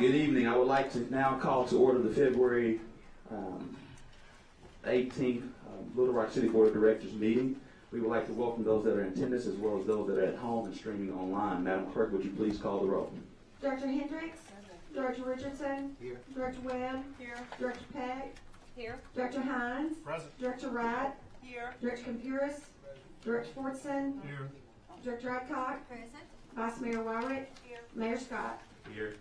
Good evening. I would like to now call to order the February 18th Little Rock City Board of Directors meeting. We would like to welcome those that are in attendance as well as those that are at home and streaming online. Madam Clerk, would you please call the roll? Director Hendricks? Director Richardson? Here. Director Webb? Here. Director Peck? Here. Director Hines? Present. Director Wright? Here. Director Compuris? Director Fordson? Here. Director Adcock? Present. Vice Mayor Wyrick? Here. Mayor Scott? Here.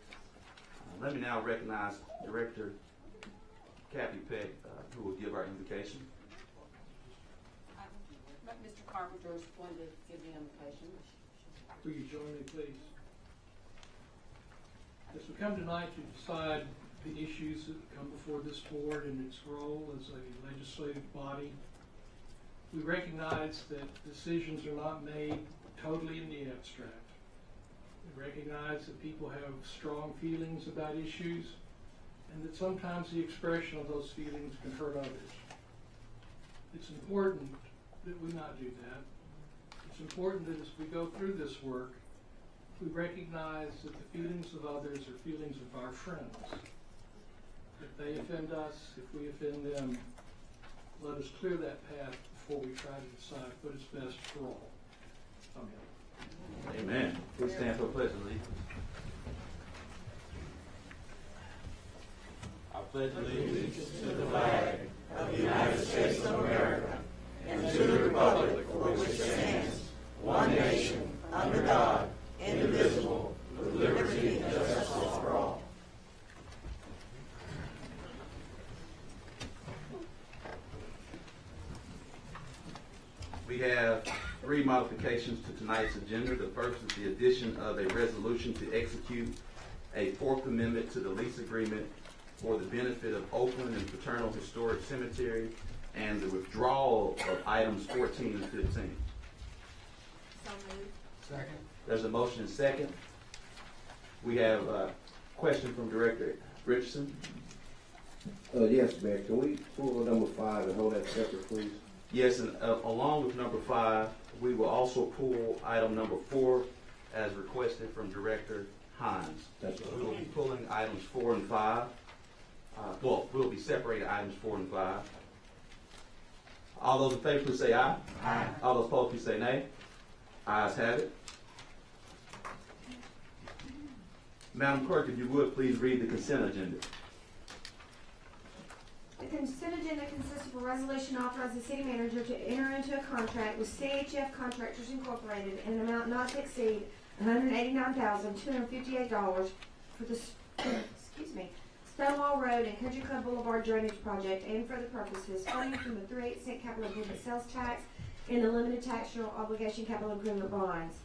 Let me now recognize Director Kathy Peck, who will give our invocation. Mr. Carpenter is going to give the invocation. Will you join me, please? As we come tonight to decide the issues that come before this board and its role as a legislative body, we recognize that decisions are not made totally in the abstract. We recognize that people have strong feelings about issues and that sometimes the expression of those feelings can hurt others. It's important that we not do that. It's important that as we go through this work, we recognize that the feelings of others are feelings of our friends. If they offend us, if we offend them, let us clear that path before we try to decide what is best for all. Amen. Amen. Please stand for the pledge of allegiance. I pledge allegiance to the flag of the United States of America and to the republic for which it stands, one nation, under God, indivisible, with liberty and justice for all. We have three modifications to tonight's agenda. The first is the addition of a resolution to execute a Fourth Amendment to the lease agreement for the benefit of Oakland and Fraternal Historic Cemetery and the withdrawal of items 14 and 15. So moved. Second. There's a motion and second. We have a question from Director Richardson. Yes, Mayor. Can we pull number 5 and hold that separate, please? Yes, and along with number 5, we will also pull item number 4 as requested from Director Hines. That's So right. we will be pulling items 4 and 5. We'll be separating items 4 and 5. All those in favor, please say aye. Aye. All those opposed, please say nay. Ayes have it. Madam Clerk, if you would, please read the consent agenda. The consent agenda consists of a resolution authorizing the city manager to enter into a contract with CHF Contractors Incorporated in an amount not to exceed $189,258 for the Stonewall Road and Country Club Boulevard Drainage Project and for the purposes funding from the 3/8 capital improvement sales tax and the limited tax general obligation capital improvement bonds.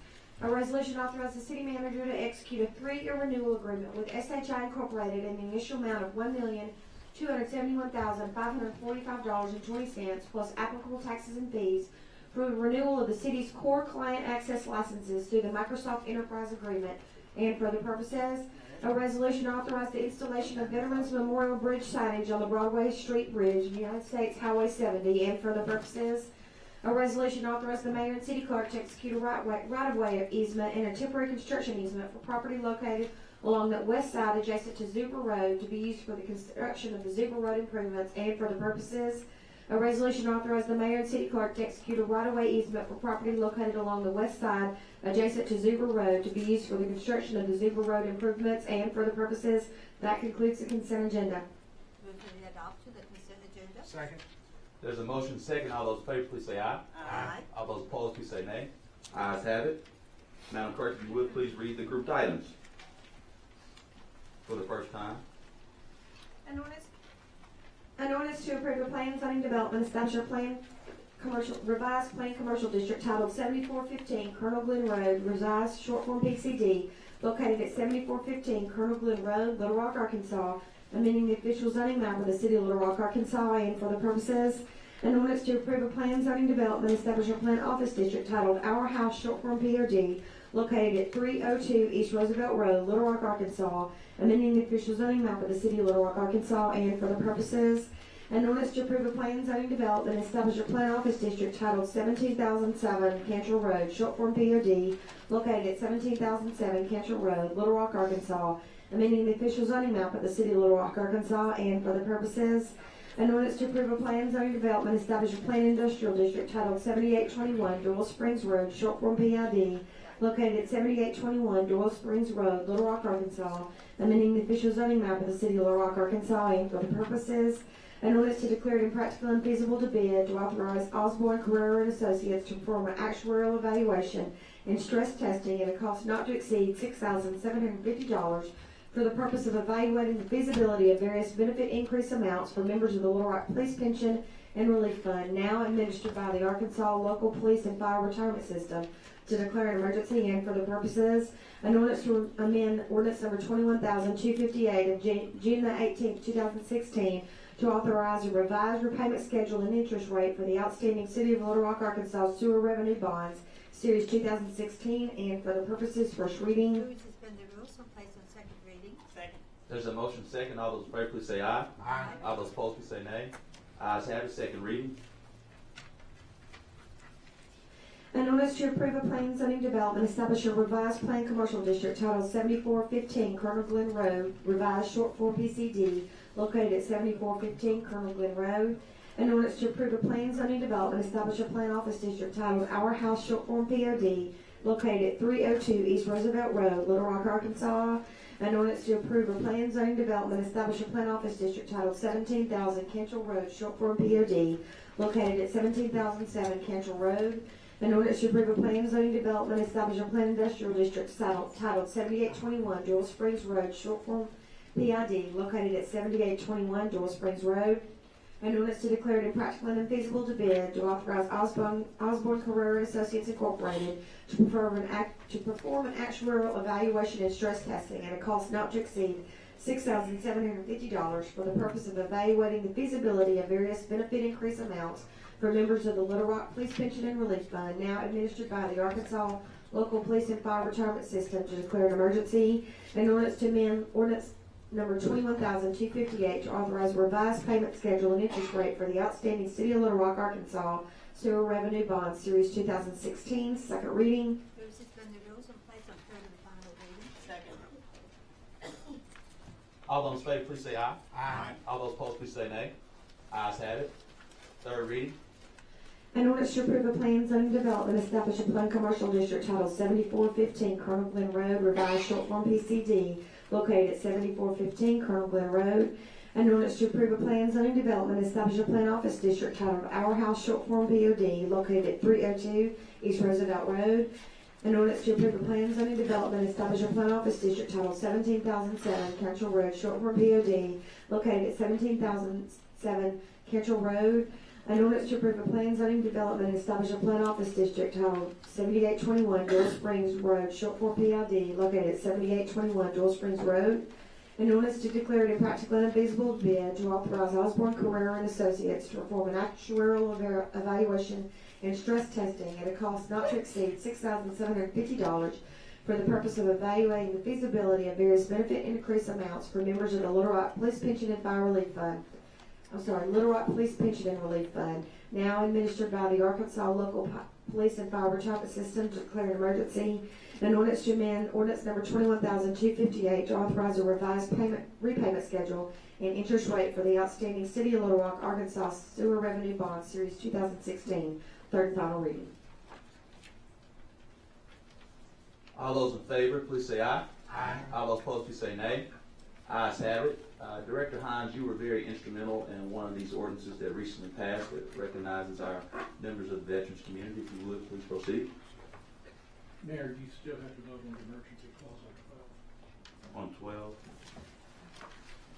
A resolution authorizes the city manager to execute a 3-year renewal agreement with SHI Incorporated in the initial amount of $1,271,545.20 plus applicable taxes and fees for the renewal of the city's core client access licenses through the Microsoft Enterprise Agreement and for the purposes. A resolution authorized the installation of Veterans Memorial Bridge signage on the Broadway Street Bridge, United States Highway 70, and for the purposes. A resolution authorized the mayor and city clerk to execute a right-of-way easement and a temporary construction easement for property located along the west side adjacent to Zuber Road to be used for the construction of the Zuber Road improvements and for the purposes. A resolution authorized the mayor and city clerk to execute a right-of-way easement for property located along the west side adjacent to Zuber Road to be used for the construction of the Zuber Road improvements and for the purposes. That concludes the consent agenda. Move to adopt the consent agenda. Second. There's a motion second. All those in favor, please say aye. Aye. All those opposed, please say nay. Ayes have it. Madam Clerk, if you would, please read the grouped items for the first time. An ordinance to approve a plan zoning development establish a revised plan commercial district titled 7415 Colonel Glenn Road, revised short form PCD, located at 7415 Colonel Glenn Road, Little Rock, Arkansas, amending the official zoning map of the city of Little Rock, Arkansas, and for the purposes. An ordinance to approve a plan zoning development establish a plan office district titled Our House short form PRD, located at 302 East Roosevelt Road, Little Rock, Arkansas, amending the official zoning map of the city of Little Rock, Arkansas, and for the purposes. An ordinance to approve a plan and zoning development, establish a plan office district titled 17,007 Cantrell Road, short form POD, located at 17,007 Cantrell Road, Little Rock, Arkansas, amending the official zoning map of the city of Little Rock, Arkansas, and for the purposes. An ordinance to approve a plan and zoning development, establish a planned industrial district titled 7821 Doyle Springs Road, short form PID, located at 7821 Doyle Springs Road, Little Rock, Arkansas, amending the official zoning map of the city of Little Rock, Arkansas, and for the purposes. An ordinance to declare it impractical and unfeasible to bid, to authorize Osborne, Carrera, and Associates to perform an actuarial evaluation and stress testing at a cost not to exceed $6,750 for the purpose of evaluating the feasibility of various benefit increase amounts for members of the Little Rock Police Pension and Relief Fund, now administered by the Arkansas Local Police and Fire Retirement System, to declare an emergency and for the purposes. An ordinance to amend ordinance number 21,258 of June the 18th, 2016, to authorize a revised repayment schedule and interest rate for the outstanding City of Little Rock, Arkansas sewer revenue bonds, Series 2016, and for the purposes first reading. Move to suspend the rules and place on second reading. Second. There's a motion second. All those in favor, please say aye. Aye. All those opposed, please say nay. Ayes have it, second reading. An ordinance to approve a plan and zoning development, establish a revised plan commercial district titled 7415 Colonel Glenn Road, revised short form PCD, located at 7415 Colonel Glenn Road. An ordinance to approve a plan and zoning development, establish a plan office district titled Our House short form POD, located at 302 East Roosevelt Road, Little Rock, Arkansas. An ordinance to approve a plan and zoning development, establish a plan office district titled 17,000 Cantrell Road, short form POD, located at 17,007 Cantrell Road. An ordinance to approve a plan and zoning development, establish a plan industrial district titled 7821 Doyle Springs Road, short form PID, located at 7821 Doyle Springs Road. An ordinance to declare it impractical and unfeasible to bid, to authorize Osborne Carrera and Associates Incorporated to perform an actuarial evaluation and stress testing at a cost not to exceed $6,750 for the purpose of evaluating the feasibility of various benefit increase amounts for members of the Little Rock Police Pension and Relief Fund, now administered by the Arkansas Local Police and Fire Retirement System, to declare an emergency. An ordinance to amend ordinance number 21,258 to authorize a revised payment schedule and interest rate for the outstanding City of Little Rock, Arkansas sewer revenue bond, Series 2016, second reading. Move to suspend the rules and place on third and final reading. Second. All those in favor, please say aye. Aye. All those opposed, please say nay. Ayes have it. Third reading. An ordinance to approve a plan and zoning development, establish a plan commercial district titled 7415 Colonel Glenn Road, revised short form PCD, located at 7415 Colonel Glenn Road. An ordinance to approve a plan and zoning development, establish a plan office district titled Our House short form POD, located at 302 East Roosevelt Road. An ordinance to approve a plan and zoning development, establish a plan office district titled 17,007 Cantrell Road, short form POD, located at 17,007 Cantrell Road. An ordinance to approve a plan and zoning development, establish a plan office district titled 7821 Doyle Springs Road, short form PID, located at 7821 Doyle Springs Road. An ordinance to declare it impractical and unfeasible to bid, to authorize Osborne, Carrera, and Associates to perform an actuarial evaluation and stress testing at a cost not to exceed $6,750 for the purpose of evaluating the feasibility of various benefit increase amounts for members of the Little Rock Police Pension and Fire Relief Fund. Little Rock Police Pension and Relief Fund, now administered by the Arkansas Local Police and Fire Retirement System, to declare an emergency. An ordinance to amend ordinance number 21,258 to authorize a revised repayment schedule and interest rate for the outstanding City of Little Rock, Arkansas sewer revenue bond, Series 2016, third and final reading. All those in favor, please say aye. Aye. All those opposed, please say nay. Ayes have it. Director Hines, you were very instrumental in one of these ordinances that recently passed that recognizes our members of the veterans community. If you would, please proceed. Mayor, you still have to vote on the emergency clause on 12. On 12.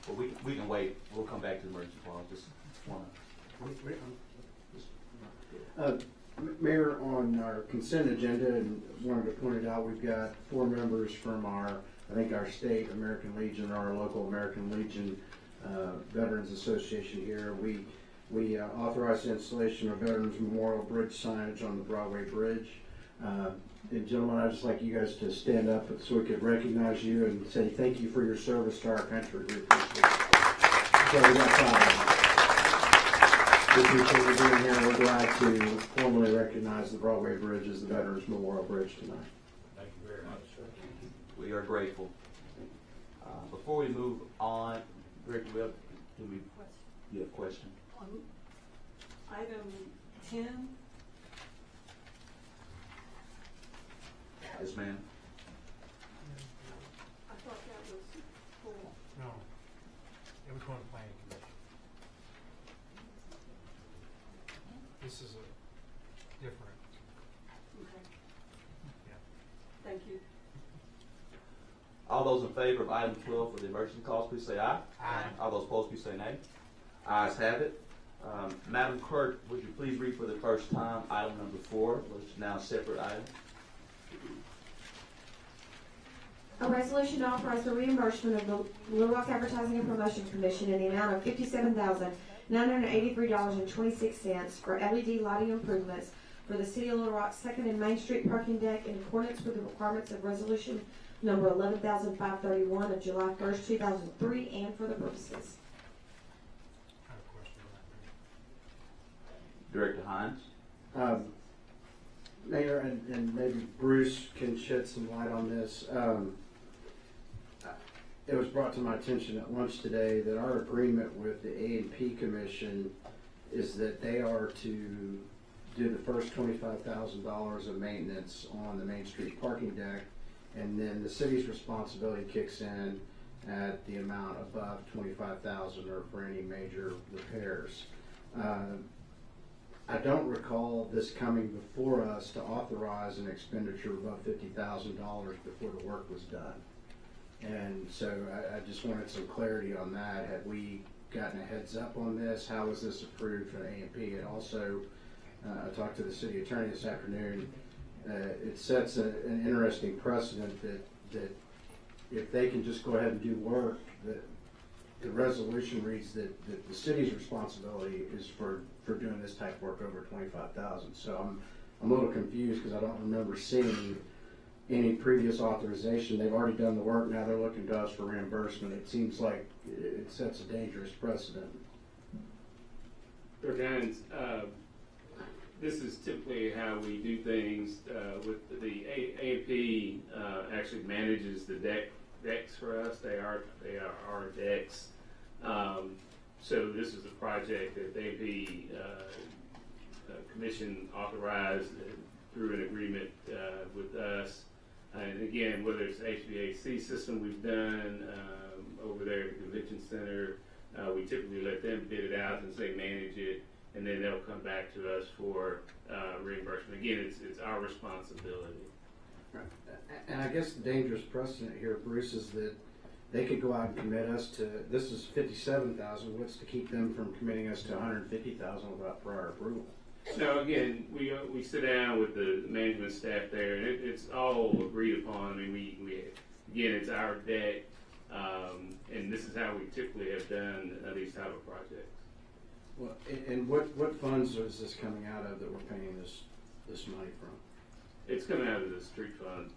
Well, we can wait. We'll come back to the emergency clause. Just want Mayor, on our consent agenda, and wanted to point it out, we've got 4 members from our state American Legion, our local American Legion Veterans Association here. We authorized the installation of Veterans Memorial Bridge signage on the Broadway Bridge. And gentlemen, I'd just like you guys to stand up so we could recognize you and say thank you for your service to our country. We appreciate it. So we got 5. appreciate you being here. We're glad to formally recognize the Broadway Bridge as the Veterans Memorial Bridge tonight. Thank you very much, sir. We are grateful. Before we move on, Director Webb, you have a question? On item 10, Yes, ma'am. I thought that was for, No, it was going to planning commission. This is a different, okay, yeah. thank you. All those in favor of item 12 for the emergency clause, please say aye. Aye. All those opposed, please say nay. Ayes have it. Madam Clerk, would you please read for the first time item number 4, which is now a separate item? A resolution to authorize the reimbursement of the Little Rock Advertising and Promotion Commission in the amount of $57,983.26 for LED lighting improvements for the City of Little Rock's Second and Main Street parking deck in accordance with the requirements of Resolution Number 11,531 of July 1st, 2003, and for the purposes. I have a question on that. Director Hines? Mayor, and maybe Bruce can shed some light on this. It was brought to my attention at lunch today that our agreement with the A&P Commission is that they are to do the first $25,000 of maintenance on the Main Street parking deck, and then the city's responsibility kicks in at the amount above $25,000 or for any major repairs. I don't recall this coming before us to authorize an expenditure above $50,000 before the work was done. And so I just wanted some clarity on that. Had we gotten a heads up on this? How was this approved for A&P? And also, I talked to the city attorney this afternoon. It sets an interesting precedent that if they can just go ahead and do work, that the resolution reads that the city's responsibility is for doing this type of work over $25,000. So I'm a little confused because I don't remember seeing any previous authorization. They've already done the work, now they're looking to us for reimbursement. It seems like it sets a dangerous precedent. Dr. Hines, this is typically how we do things with the A&P actually manages the decks for us. They are our decks. So this is a project that the A&P Commission authorized through an agreement with us. And again, whether it's HVAC system we've done over there at the convention center, we typically let them bid it out and say manage it, and then they'll come back to us for reimbursement. Again, it's our responsibility. And I guess the dangerous precedent here, Bruce, is that they could go out and commit us to, this is $57,000, what's to keep them from committing us to $150,000 without prior approval? No, again, we sit down with the management staff there, and it's all agreed upon. I mean, we again, it's our deck, and this is how we typically have done these type of projects. Well, and what funds is this coming out of that we're paying this money from? It's coming out of the street fund.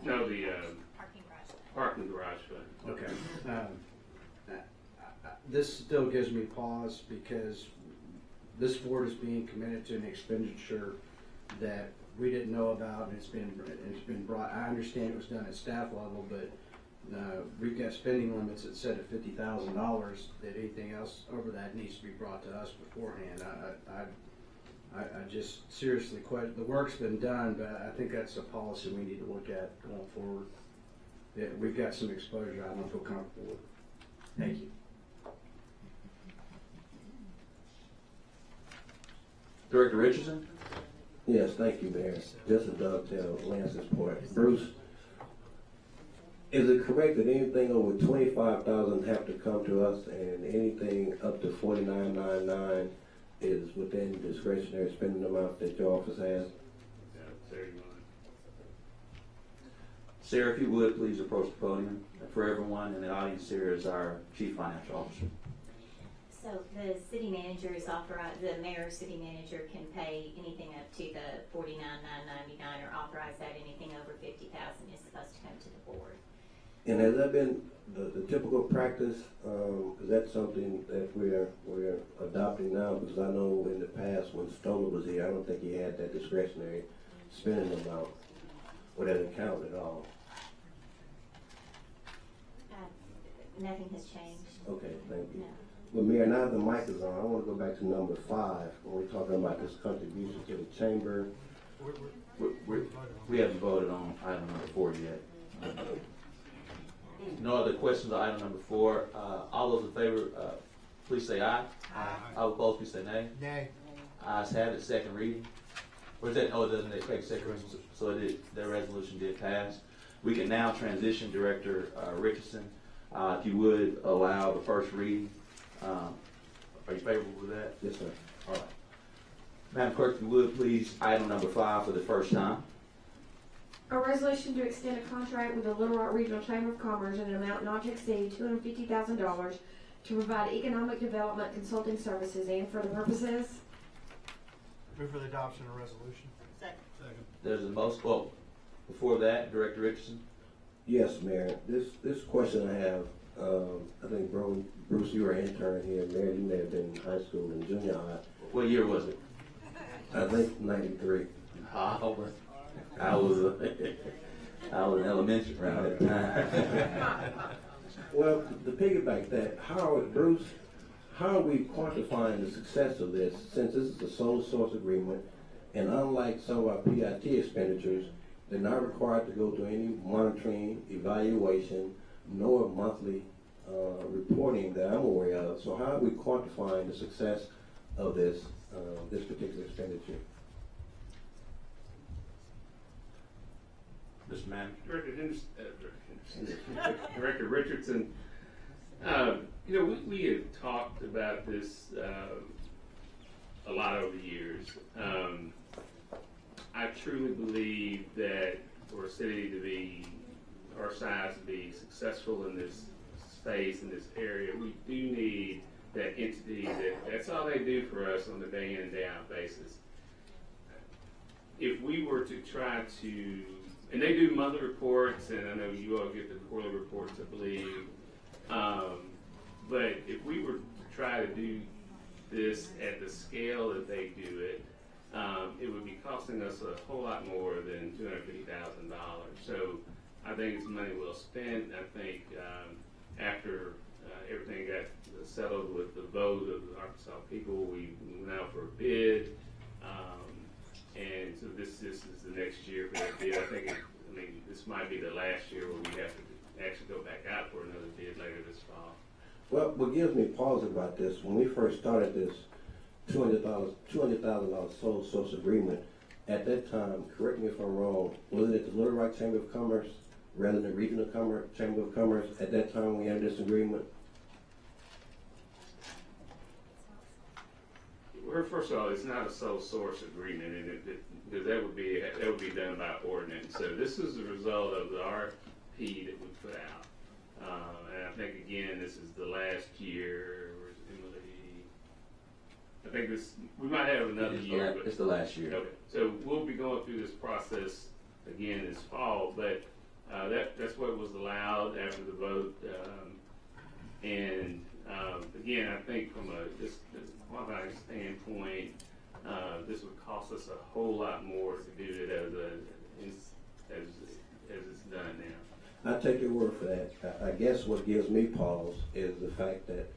No, the parking garage fund. Okay. This still gives me pause because this board is being committed to an expenditure that we didn't know about, and it's been brought. I understand it was done at staff level, but we've got spending limits that set at $50,000. That anything else over that needs to be brought to us beforehand. I just seriously question. The work's been done, but I think that's a policy we need to look at going forward. Yeah, we've got some exposure I don't feel comfortable with. Thank you. Director Richardson? Yes, thank you, Mayor. Just to dovetail Lance's point, Bruce, is it correct that anything over $25,000 have to come to us, and anything up to $49,999 is within discretionary spending amount that your office has? Yeah, 31. Sarah, if you would, please approach the podium. For everyone in the audience, Sarah is our Chief Financial Officer. So the city manager is authorized, the mayor or city manager can pay anything up to the $49,999 or authorize that anything over $50,000 is supposed to come to the board. And has that been the typical practice? Is that something that we're adopting now? Because I know in the past when Stoller was here, I don't think he had that discretionary spending amount or that account at all. Nothing has changed. Okay, thank you. No. Well, Mayor, now the mic is on. I want to go back to number 5 when we're talking about this contribution to the chamber. We haven't voted on item number 4 yet. No other questions on item number 4. All those in favor, please say aye. Aye. All opposed, please say nay. Nay. Ayes have it, second reading. Or is that, oh, it doesn't expect second reading, so it did, that resolution did pass. We can now transition, Director Richardson, if you would allow the first reading. Are you favorable with that? Yes, sir. All right. Madam Clerk, if you would, please, item number 5 for the first time. A resolution to extend a contract with the Little Rock Regional Chamber of Commerce in an amount not to exceed $250,000 to provide economic development consulting services and for the purposes. Move for the adoption of resolution. Second. Second. There's a motion, well, before that, Director Richardson. Yes, Mayor. This question I have, I think Bruce, you were an intern here. Mayor, you may have been in high school and junior high. What year was it? I think 93. I was in elementary around that time. Well, to piggyback that, Bruce, how are we quantifying the success of this since this is a sole source agreement and unlike some of our PIT expenditures, they're not required to go through any monitoring, evaluation, nor monthly reporting that I'm aware of. So how are we quantifying the success of this particular expenditure? Mr. Manager. Director Richardson, we have talked about this a lot over the years. I truly believe that for a city to be our size to be successful in this space, in this area, we do need that entity that's all they do for us on a day in and day out basis. If we were to try to, and they do monthly reports, and I know you all get the quarterly reports, I believe, but if we were to try to do this at the scale that they do it, it would be costing us a whole lot more than $250,000. So I think it's money well spent. I think after everything got settled with the vote of the Arkansas people, we went out for a bid. And so this is the next year for that bid. I mean, this might be the last year where we have to actually go back out for another bid later this fall. Well, what gives me pause about this, when we first started this $200,000 sole source agreement, at that time, correct me if I'm wrong, was it the Little Rock Chamber of Commerce rather than Regional Chamber of Commerce at that time we had this agreement? Well, first of all, it's not a sole source agreement, and because that would be done by ordinance. So this is the result of the RFP that we put out, and I think again this is the last year. Where's Emily? I think we might have another year. It's the last year. Okay, so we'll be going through this process again this fall, but that's what was allowed after the vote, and again, I think from a just qualifying standpoint, this would cost us a whole lot more to do it as it's done now. I take your word for that. I guess what gives me pause is the fact that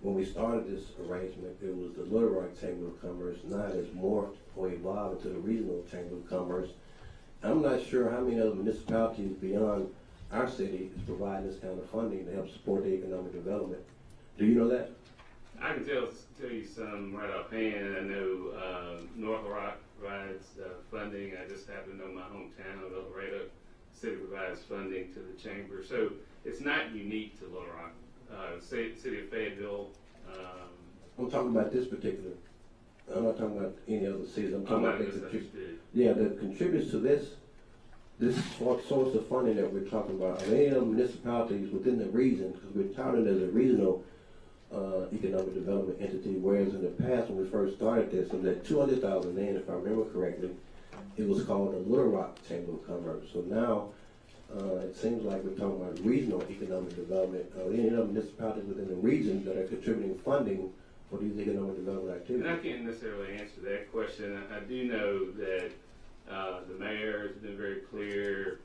when we started this arrangement, it was the Little Rock Chamber of Commerce. Now it's morphed or evolved into the Regional Chamber of Commerce. I'm not sure how many other municipalities beyond our city is providing this kind of funding to help support the economic development. Do you know that? I can tell you some right offhand. I know North Rock provides funding. I just happen to know my hometown of El Dorado City provides funding to the chamber. So it's not unique to Little Rock. City of Fayetteville. I'm talking about this particular. I'm not talking about any other cities. I'm talking about that contributes to this source of funding that we're talking about. Are there any other municipalities within the region? Because we're touting as a regional economic development entity, whereas in the past when we first started this, and that $200,000 then, if I remember correctly, it was called the Little Rock Chamber of Commerce. So now it seems like we're talking about regional economic development, any other municipalities within the region that are contributing funding for these economic development And I activities. can't necessarily answer that question. I do know that the mayor has been very clear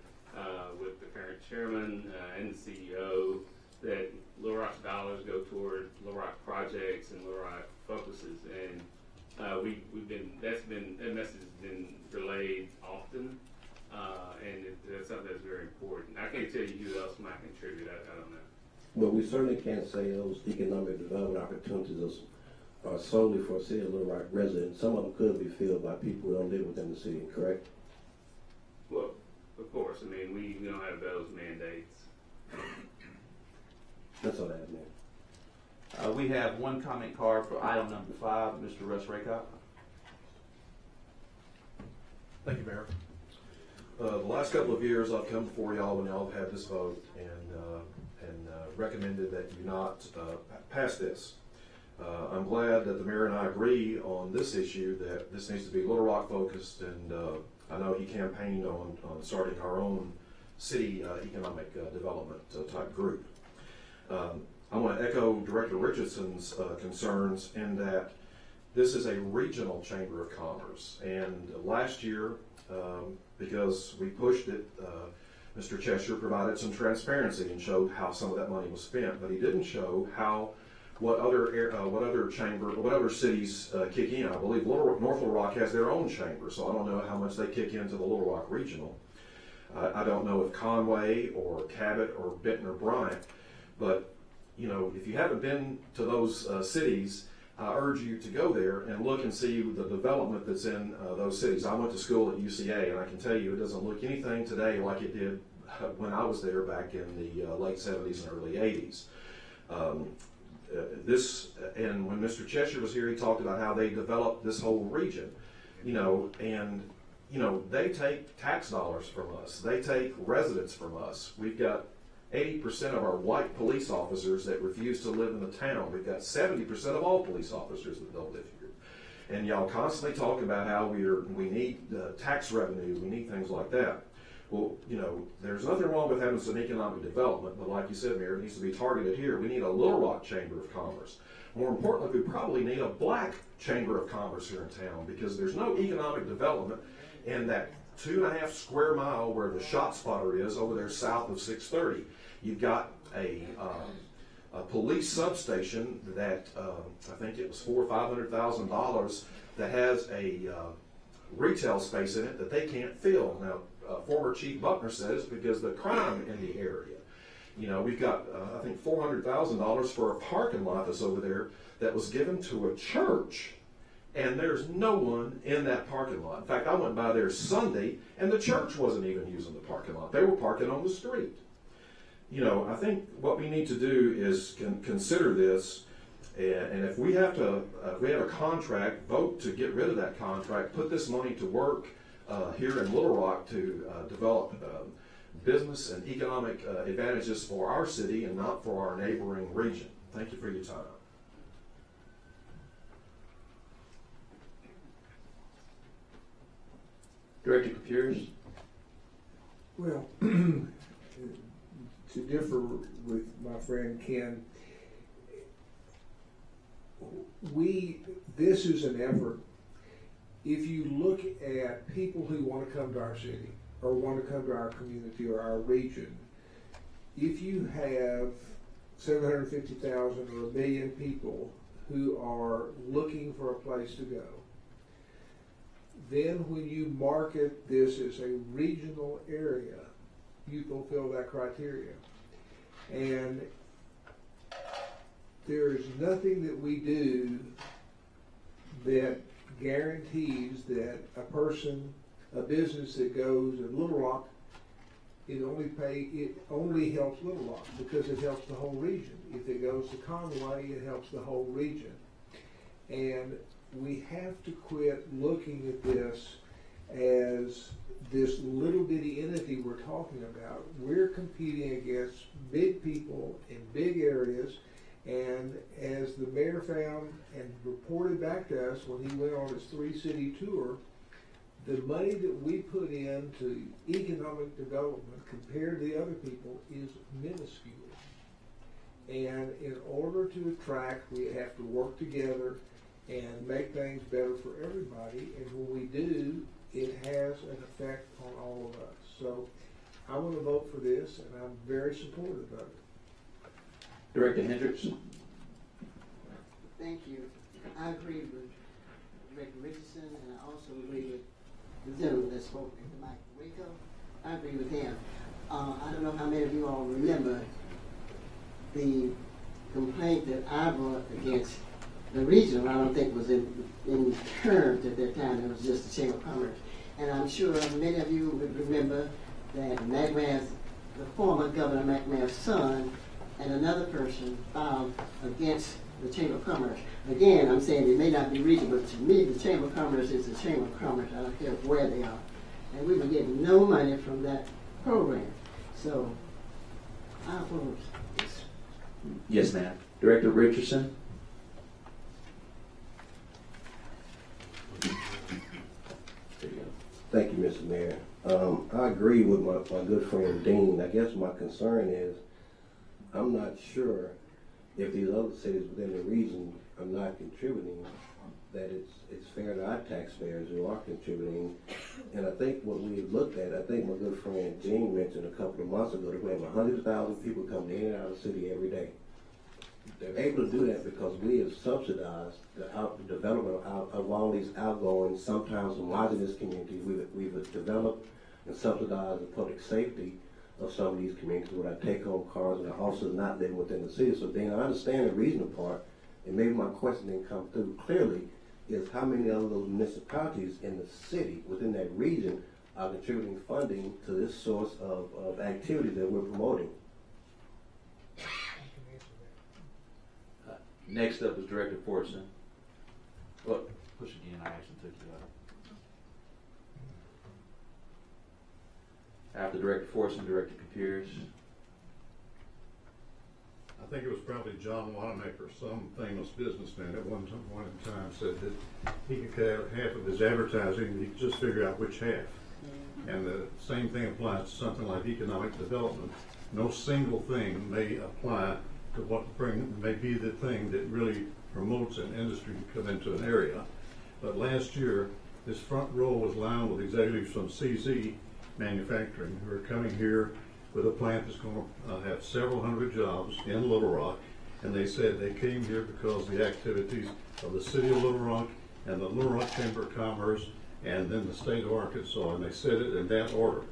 with the current chairman and the CEO that Little Rock's dollars go toward Little Rock projects and Little Rock focuses. And that message has been relayed often, and that's something that's very important. I can't tell you who else might contribute. I don't know. But we certainly can't say those economic development opportunities are solely for City of Little Rock residents. Some of them could be filled by people who don't live within the city, correct? Well, of course. I mean, we don't have those mandates. That's all I have, Mayor. We have one comment card for item number 5, Mr. Russ Raycott. Thank you, Mayor. The last couple of years, I've come before y'all when y'all have had this vote and recommended that you not pass this. I'm glad that the mayor and I agree on this issue, that this needs to be Little Rock focused, and I know he campaigned on starting our own city economic development type group. I want to echo Director Richardson's concerns in that this is a regional chamber of commerce, and last year, because we pushed it, Mr. Cheshire provided some transparency and showed how some of that money was spent, but he didn't show what other cities kick in. I believe North Little Rock has their own chamber, so I don't know how much they kick into the Little Rock Regional. I don't know if Conway or Cabot or Benton or Bryant, but you know, if you haven't been to those cities, I urge you to go there and look and see the development that's in those cities. I went to school at UCA, and I can tell you it doesn't look anything today like it did when I was there back in the late 70s and early 80s. And when Mr. Cheshire was here, he talked about how they developed this whole region, you know, and you know, they take tax dollars from us. They take residents from us. We've got 80% of our white police officers that refuse to live in the town. We've got 70% of all police officers that don't live here. And y'all constantly talk about how we need tax revenue, we need things like that. Well, you know, there's nothing wrong with having some economic development, but like you said, Mayor, it needs to be targeted here. We need a Little Rock Chamber of Commerce. More importantly, we probably need a Black Chamber of Commerce here in town, because there's no economic development in that 2.5 square mile where the Shot Spotter is over there south of 630. You've got a police substation that I think it was $400,000 or $500,000 that has a retail space in it that they can't fill. Now, former Chief Buckner says because the crime in the area. You know, we've got I think $400,000 for a parking lot that's over there that was given to a church, and there's no one in that parking lot. In fact, I went by there Sunday, and the church wasn't even using the parking lot. They were parking on the street. You know, I think what we need to do is consider this, and if we have a contract, vote to get rid of that contract, put this money to work here in Little Rock to develop business and economic advantages for our city and not for our neighboring region. Thank you for your time. Director Capures? Well, to differ with my friend Ken, this is an effort. If you look at people who want to come to our city or want to come to our community or our region, if you have 750,000 or 1 million people who are looking for a place to go, then when you market this as a regional area, you fulfill that criteria. And there is nothing that we do that guarantees that a business that goes in Little Rock, it only helps Little Rock because it helps the whole region. If it goes to Conway, it helps the whole region. And we have to quit looking at this as this little bitty entity we're talking about. We're competing against big people in big areas, and as the mayor found and reported back to us when he went on his 3-city tour, the money that we put into economic development compared to the other people is minuscule. And in order to attract, we have to work together and make things better for everybody. And when we do, it has an effect on all of us. So I want to vote for this, and I'm very supportive of it. Director Hendricks? Thank you. I agree with Rick Richardson, and I also agree with the gentleman that spoke, Mike Waco. I agree with him. I don't know how many of you all remember the complaint that I brought against the regional. I don't think was in terms at that time. It was just the Chamber of Commerce. And I'm sure many of you would remember that McMahon's, the former Governor McMahon's son, and another person filed against the Chamber of Commerce. Again, I'm saying it may not be regional, but to me, the Chamber of Commerce is the Chamber of Commerce. I don't care where they are. And we were getting no money from that program. So, I oppose this. Yes, ma'am. Director Richardson? Thank you, Mr. Mayor. I agree with my good friend Dean. I guess my concern is I'm not sure if these other cities within the region are not contributing, that it's fair to our taxpayers who are contributing. And I think what we looked at, I think my good friend Dean mentioned a couple of months ago that we have 100,000 people coming in and out of the city every day. They're able to do that because we have subsidized the development of all these outgoing, sometimes homogenous communities. We've developed and subsidized the public safety of some of these communities with our take-home cars and our officers not living within the city. So then I understand the regional part, and maybe my question didn't come through clearly, is how many of those municipalities in the city, within that region, are contributing funding to this source of activity that we're promoting? Next up is Director Fortson. Well, push again, I actually took you out. After Director Fortson, Director Pierce. I think it was probably John Wanamaker, some famous businessman at one time said that he could have half of his advertising and he could just figure out which half. And the same thing applies to something like economic development. No single thing may apply to what may be the thing that really promotes an industry to come into an area. But last year, this front row was lined with executives from CZ Manufacturing who are coming here with a plant that's going to have several hundred jobs in Little Rock. And they said they came here because of the activities of the city of Little Rock and the Little Rock Chamber of Commerce and then the state of Arkansas. And they said it in that order.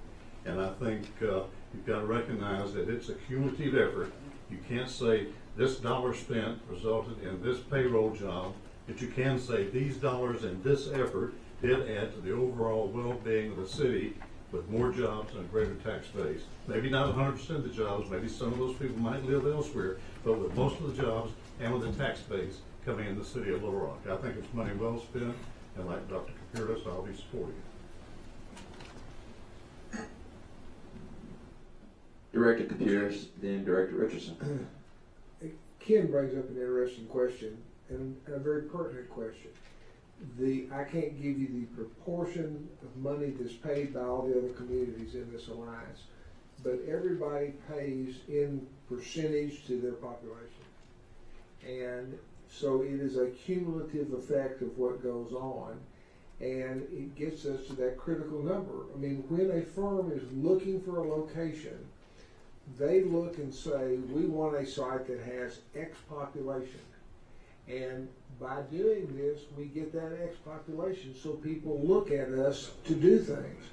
And I think you've got to recognize that it's a cumulative effort. You can't say this dollar spent resulted in this payroll job, but you can say these dollars and this effort did add to the overall well-being of the city with more jobs and a greater tax base. Maybe not 100% of the jobs, maybe some of those people might live elsewhere, but with most of the jobs and with the tax base coming in the city of Little Rock. I think it's money well spent, and like Dr. Kapiris, I'll be supporting it. Director Pierce, then Director Richardson. Ken brings up an interesting question and a very pertinent question. I can't give you the proportion of money that's paid by all the other communities in this alliance, but everybody pays in percentage to their population. And so it is a cumulative effect of what goes on, and it gets us to that critical number. I mean, when a firm is looking for a location, they look and say, we want a site that has X population. And by doing this, we get that X population, so people look at us to do things.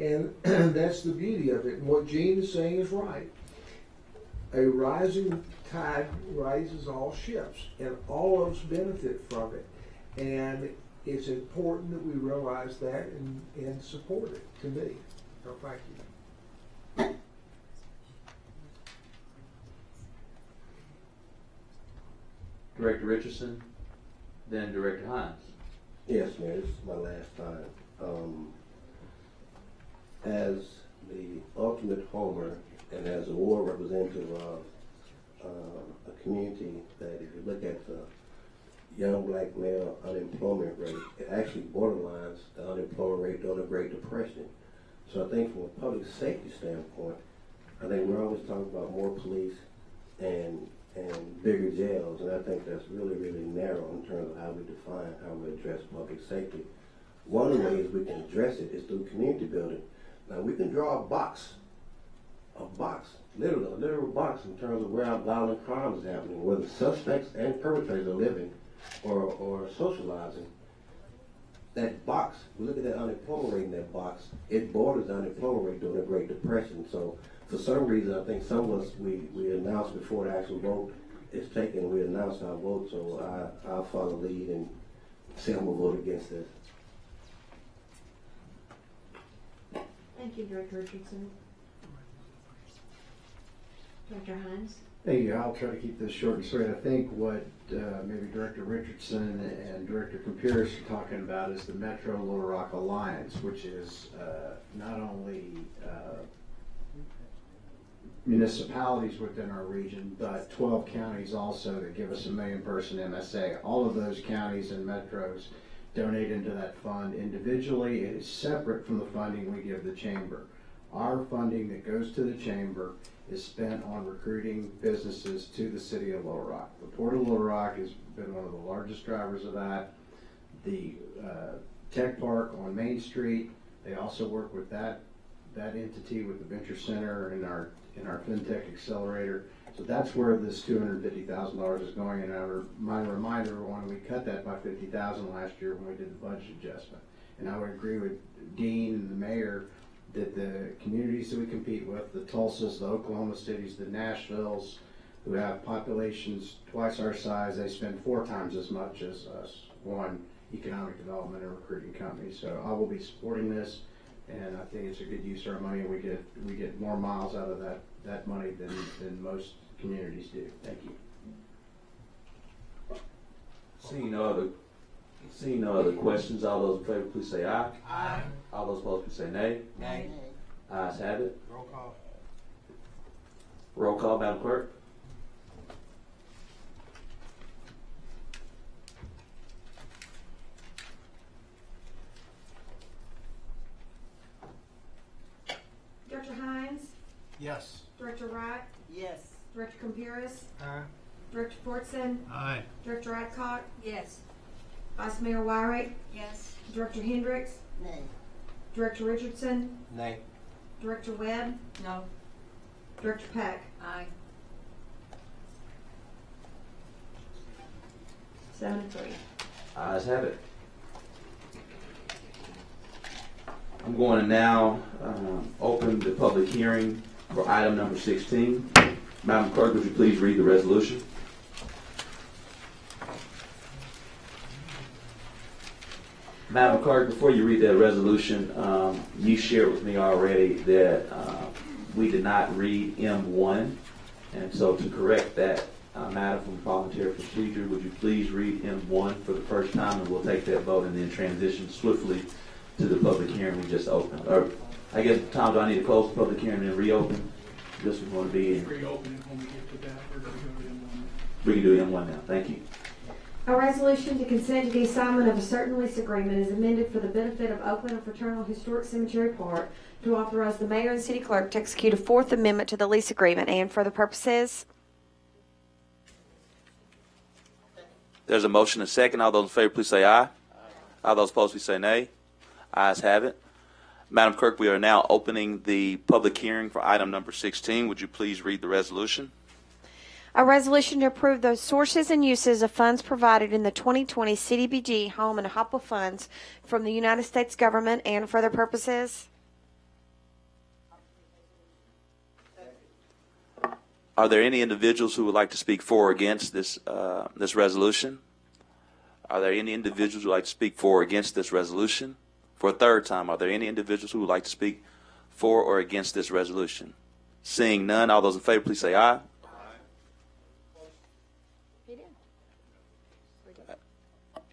And that's the beauty of it. And what Gene is saying is right. A rising tide raises all ships, and all of us benefit from it. And it's important that we realize that and support it, to me. So thank you. Director Richardson, then Director Hines. Yes, Mayor, this is my last time. As the ultimate homer and as a ward representative of a community that if you look at the young black male unemployment rate. It actually borderlines the unemployment rate during the Great Depression. So I think from a public safety standpoint, I think we're always talking about more police and bigger jails, and I think that's really, really narrow in terms of how we define how we address public safety. One of the ways we can address it is through community building. Now we can draw a box, literally a literal box in terms of where our violent crime is happening, where the suspects and perpetrators are living or socializing. That box, we look at that unemployment rate in that box, it borders the unemployment rate during the Great Depression. So for some reason, I think some of us, we announced before the actual vote is taken, we announced our vote, so I'll follow lead and say I'm gonna vote against this. Thank you, Director Richardson. Director Hines? Thank you. I'll try to keep this short and sweet. I think what maybe Director Richardson and Director Compuris are talking about is the Metro Little Rock Alliance, which is not only municipalities within our region, but 12 counties also that give us a 1 million person MSA. All of those counties and metros donate into that fund individually. It is separate from the funding we give the chamber. Our funding that goes to the chamber is spent on recruiting businesses to the city of Little Rock. The Port of Little Rock has been one of the largest drivers of that. The Tech Park on Main Street, they also work with that entity with the Venture Center and our FinTech Accelerator. So that's where this $250,000 is going. And my reminder, when we cut that by $50,000 last year when we did the budget adjustment. And I would agree with Dean and the mayor that the communities that we compete with, the Tulsas, the Oklahoma cities, the Nashvilles, who have populations twice our size, they spend 4 times as much as us on economic development and recruiting companies. So I will be supporting this, and I think it's a good use of our money. We get more miles out of that money than most communities do. Thank you. Seeing no other questions, all those in favor, please say aye. Aye. All those opposed, please say nay. Nay. Ayes have it. Roll call. Roll call, Madam Clerk. Director Hines? Yes. Director Wright? Yes. Director Compuris? Aye. Director Fortson? Aye. Director Adcock? Yes. Vice Mayor Wyrick? Yes. Director Hendricks? Nay. Director Richardson? Nay. Director Webb? No. Director Peck? Aye. 7-3. Ayes have it. I'm going to now open the public hearing for item number 16. Madam Clerk, would you please read the resolution? Madam Clerk, before you read that resolution, you shared with me already that we did not read M1. And so to correct that matter from voluntary procedure, would you please read M1 for the first time, and we'll take that vote and then transition swiftly to the public hearing we just opened. Or I guess, Tom, do I need to close the public hearing and then reopen? This is going to be, Reopen it when we get to that. We're going to go to M1. we can do M1 now. Thank you. A resolution to consent to the assignment of a certain lease agreement is amended for the benefit of Oakland Fraternal Historic Cemetery Park to authorize the mayor and city clerk to execute a 4th amendment to the lease agreement and for the purposes. There's a motion and a second. All those in favor, please say aye. All those opposed, please say nay. Ayes have it. Madam Clerk, we are now opening the public hearing for item number 16. Would you please read the resolution? A resolution to approve the sources and uses of funds provided in the 2020 CDBG Home and HOPWA funds from the United States government and for other purposes. Are there any individuals who would like to speak for or against this resolution? Are there any individuals who would like to speak for or against this resolution? For a third time, are there any individuals who would like to speak for or against this resolution? Seeing none, all those in favor, please say aye.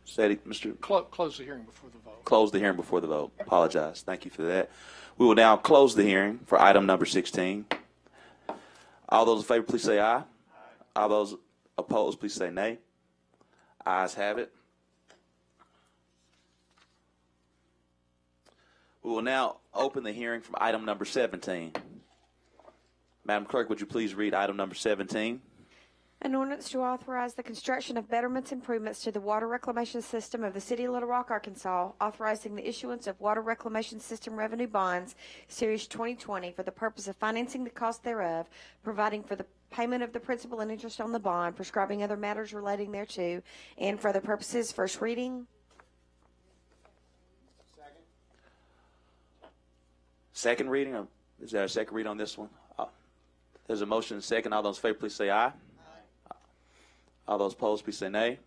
Say it, Mr. Close the hearing before the vote. Close the hearing before the vote. Apologize. Thank you for that. We will now close the hearing for item number 16. All those in favor, please say aye. All those opposed, please say nay. Ayes have it. We will now open the hearing from item number 17. Madam Clerk, would you please read item number 17? An ordinance to authorize the construction of betterments improvements to the water reclamation system of the city of Little Rock, Arkansas, authorizing the issuance of water reclamation system revenue bonds, Series 2020, for the purpose of financing the cost thereof, providing for the payment of the principal and interest on the bond, prescribing other matters relating thereto, and for other purposes. First reading. Second reading? Is there a second reading on this one? There's a motion and a second. All those in favor, please say aye. Aye. All those opposed, please say nay.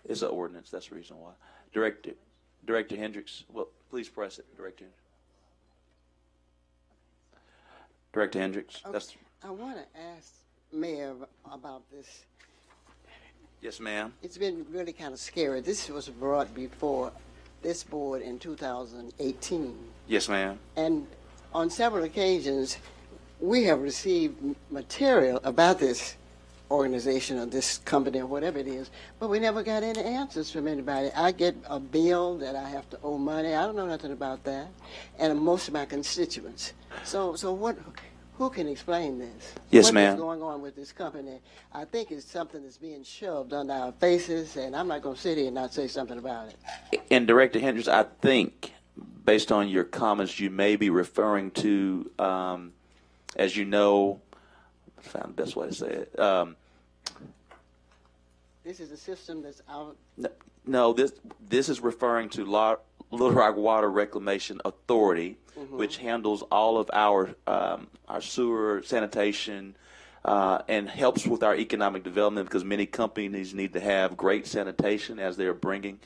It's an ordinance. That's the reason why. Director Hendricks, well, please press it, Director Hendricks. Director Hendricks. Okay. That's. I want to ask Mayor about this. Yes, ma'am. It's been really kind of scary. This was brought before this board in 2018. Yes, ma'am. And on several occasions, we have received material about this organization or this company or whatever it is, but we never got any answers from anybody. I get a bill that I have to owe money. I don't know nothing about that. And most of my constituents. So what? Who can explain this? Yes, ma'am. What is going on with this company? I think it's something that's being shoved under our faces, and I'm not going to sit here and not say something about it. And Director Hendricks, I think, based on your comments, you may be referring to, as you know, I found the best way to say it. This is a system that's out. No, this is referring to Little Rock Water Reclamation Authority, which handles all of our sewer, sanitation, and helps with our economic development, because many companies need to have great sanitation as they're bringing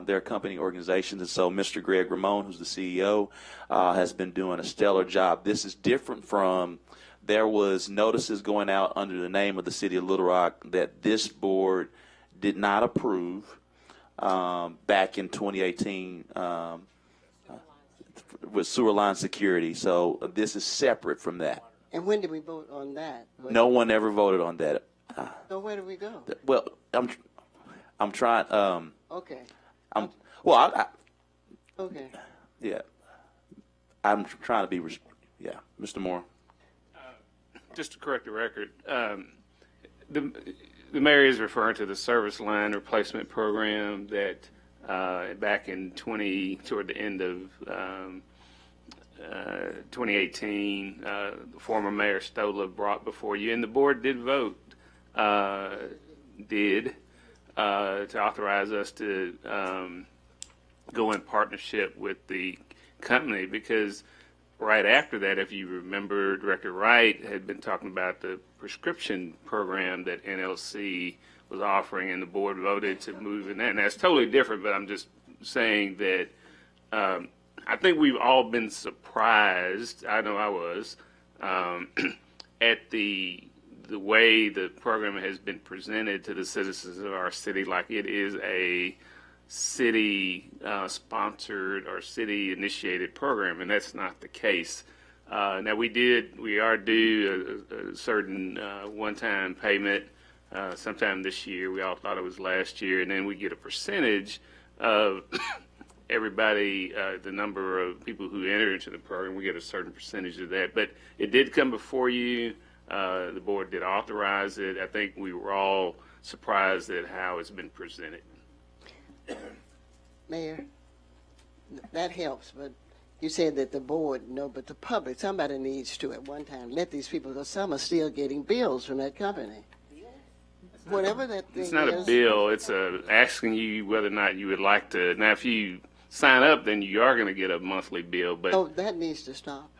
their company organizations. And so Mr. Greg Ramon, who's the CEO, has been doing a stellar job. This is different from, there was notices going out under the name of the city of Little Rock that this board did not approve back in 2018 with sewer line security. So this is separate from that. And when did we vote on that? No one ever voted on that. So where do we go? Well, I'm trying. Okay. Okay. Yeah. I'm trying to be. Yeah, Mr. Moore. Just to correct the record, the mayor is referring to the service line replacement program that back in toward the end of 2018, the former Mayor Stola brought before you, and the board did vote, to authorize us to go in partnership with the company, because right after that, if you remember, Director Wright had been talking about the prescription program that NLC was offering, and the board voted to move in that. And that's totally different, but I'm just saying that I think we've all been surprised, I know I was, at the way the program has been presented to the citizens of our city, like it is a city sponsored or city initiated program, and that's not the case. Now we are due a certain one-time payment sometime this year. We all thought it was last year, and then we get a percentage of everybody, the number of people who enter into the program. We get a certain percentage of that, but it did come before you. The board did authorize it. I think we were all surprised at how it's been presented. Mayor, that helps, but you said that the board, no, but the public, somebody needs to at one time let these people know. Some are still getting bills from that company. Whatever that thing is. It's not a bill. It's asking you whether or not you would like to. Now, if you sign up, then you are going to get a monthly bill. But oh, that needs to stop.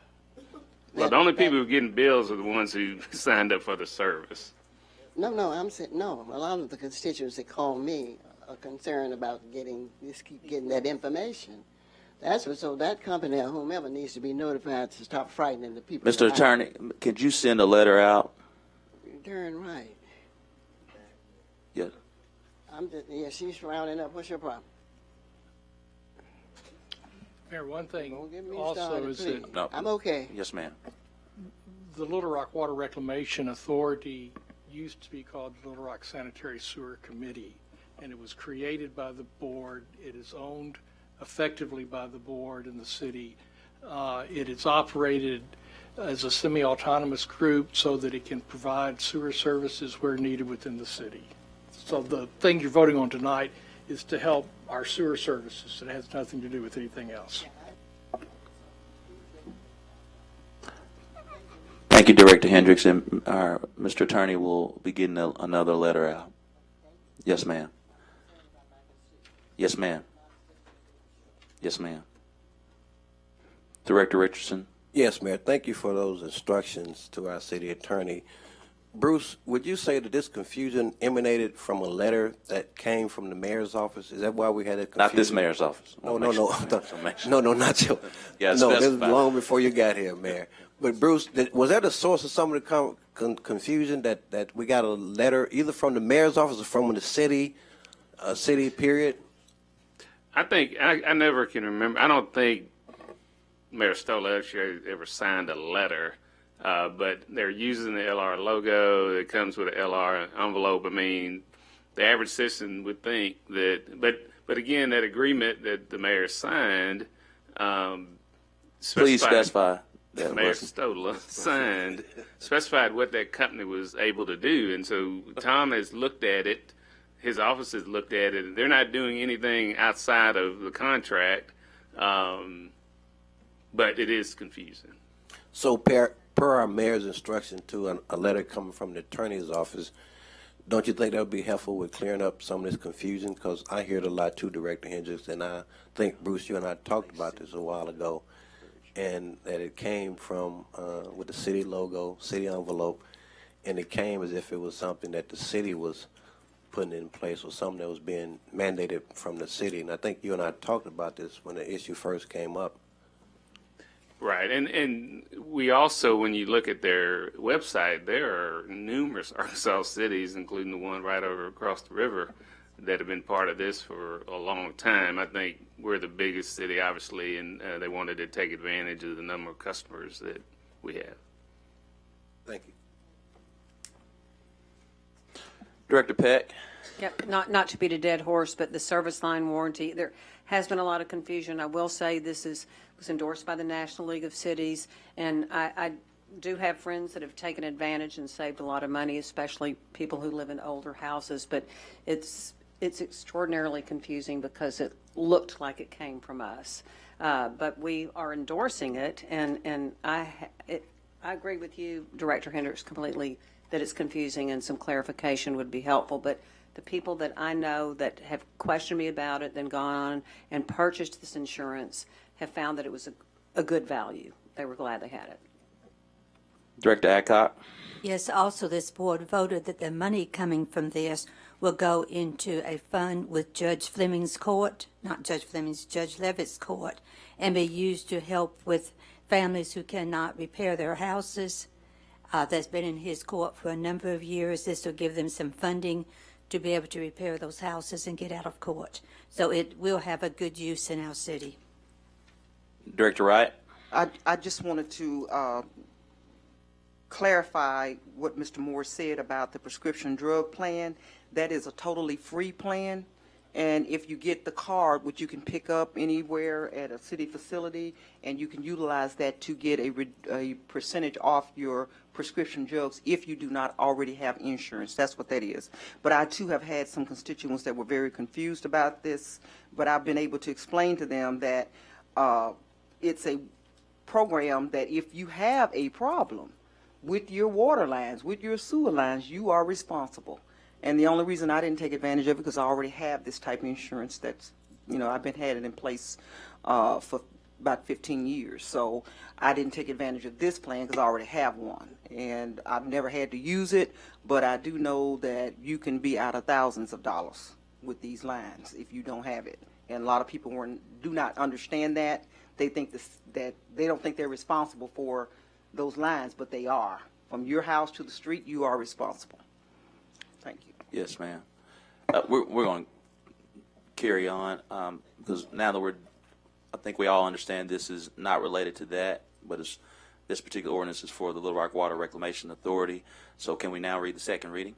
Well, the only people who are getting bills are the ones who signed up for the service. No, I'm saying no. A lot of the constituents that call me are concerned about getting that information. That's what. So that company or whomever needs to be notified to stop frightening the people. Mr. Attorney, could you send a letter out? You're darn right. Yes. Yeah, she's rounding up. What's your problem? Mayor, one thing Don't get me also started, is please. that No. I'm okay. Yes, ma'am. the Little Rock Water Reclamation Authority used to be called the Little Rock Sanitary Sewer Committee, and it was created by the board. It is owned effectively by the board and the city. It is operated as a semi-autonomous group so that it can provide sewer services where needed within the city. So the thing you're voting on tonight is to help our sewer services. It has nothing to do with anything else. Thank you, Director Hendricks, and our Mr. Attorney will be getting another letter out. Yes, ma'am. Yes, ma'am. Yes, ma'am. Director Richardson. Yes, Mayor. Thank you for those instructions to our city attorney. Bruce, would you say that this confusion emanated from a letter that came from the mayor's office? Is that why we had a confusion? Not this mayor's office. No, not your. Yeah, no, this was specify. long before you got here, Mayor. But Bruce, was that the source of some of the confusion that we got a letter either from the mayor's office or from the city, period? I think, I never can remember, I don't think Mayor Stoll actually ever signed a letter, but they're using the LR logo. It comes with an LR envelope. I mean, the average citizen would think that, but again, that agreement that the mayor signed, Please specify. That Mayor wasn't- Stoll signed, specified what that company was able to do. And so Tom has looked at it, his office has looked at it, and they're not doing anything outside of the contract, but it is confusing. So per our mayor's instruction to a letter coming from the attorney's office, don't you think that would be helpful with clearing up some of this confusion? Because I hear it a lot too, Director Hendricks, and I think, Bruce, you and I talked about this a while ago, and that it came from with the city logo, city envelope, and it came as if it was something that the city was putting in place or something that was being mandated from the city. And I think you and I talked about this when the issue first came up. Right, and we also, when you look at their website, there are numerous Arkansas cities, including the one right over across the river, that have been part of this for a long time. I think we're the biggest city, obviously, and they wanted to take advantage of the number of customers that we have. Thank you. Director Peck. Yep, not to beat a dead horse, but the service line warranty, there has been a lot of confusion. I will say this was endorsed by the National League of Cities, and I do have friends that have taken advantage and saved a lot of money, especially people who live in older houses, but it's extraordinarily confusing because it looked like it came from us. But we are endorsing it, and I agree with you, Director Hendricks, completely that it's confusing and some clarification would be helpful. But the people that I know that have questioned me about it, then gone on and purchased this insurance, have found that it was a good value. They were glad they had it. Director Adcock. Yes, also this board voted that the money coming from this will go into a fund with Judge Fleming's court, not Judge Fleming's, Judge Levitt's court, and be used to help with families who cannot repair their houses. That's been in his court for a number of years. This will give them some funding to be able to repair those houses and get out of court. So it will have a good use in our city. Director Wright. I just wanted to clarify what Mr. Moore said about the prescription drug plan. That is a totally free plan. And if you get the card, which you can pick up anywhere at a city facility, and you can utilize that to get a percentage off your prescription drugs if you do not already have insurance. That's what that is. But I, too, have had some constituents that were very confused about this, but I've been able to explain to them that it's a program that if you have a problem with your water lines, with your sewer lines, you are responsible. And the only reason I didn't take advantage of it because I already have this type of insurance that's, I've been had it in place for about 15 years. So I didn't take advantage of this plan because I already have one. And I've never had to use it, but I do know that you can be out of thousands of dollars with these lines if you don't have it. And a lot of people do not understand that. They think that they don't think they're responsible for those lines, but they are. From your house to the street, you are responsible. Thank you. Yes, ma'am. We're going to carry on because now that I think we all understand this is not related to that, but This particular ordinance is for the Little Rock Water Reclamation Authority. So can we now read the second reading?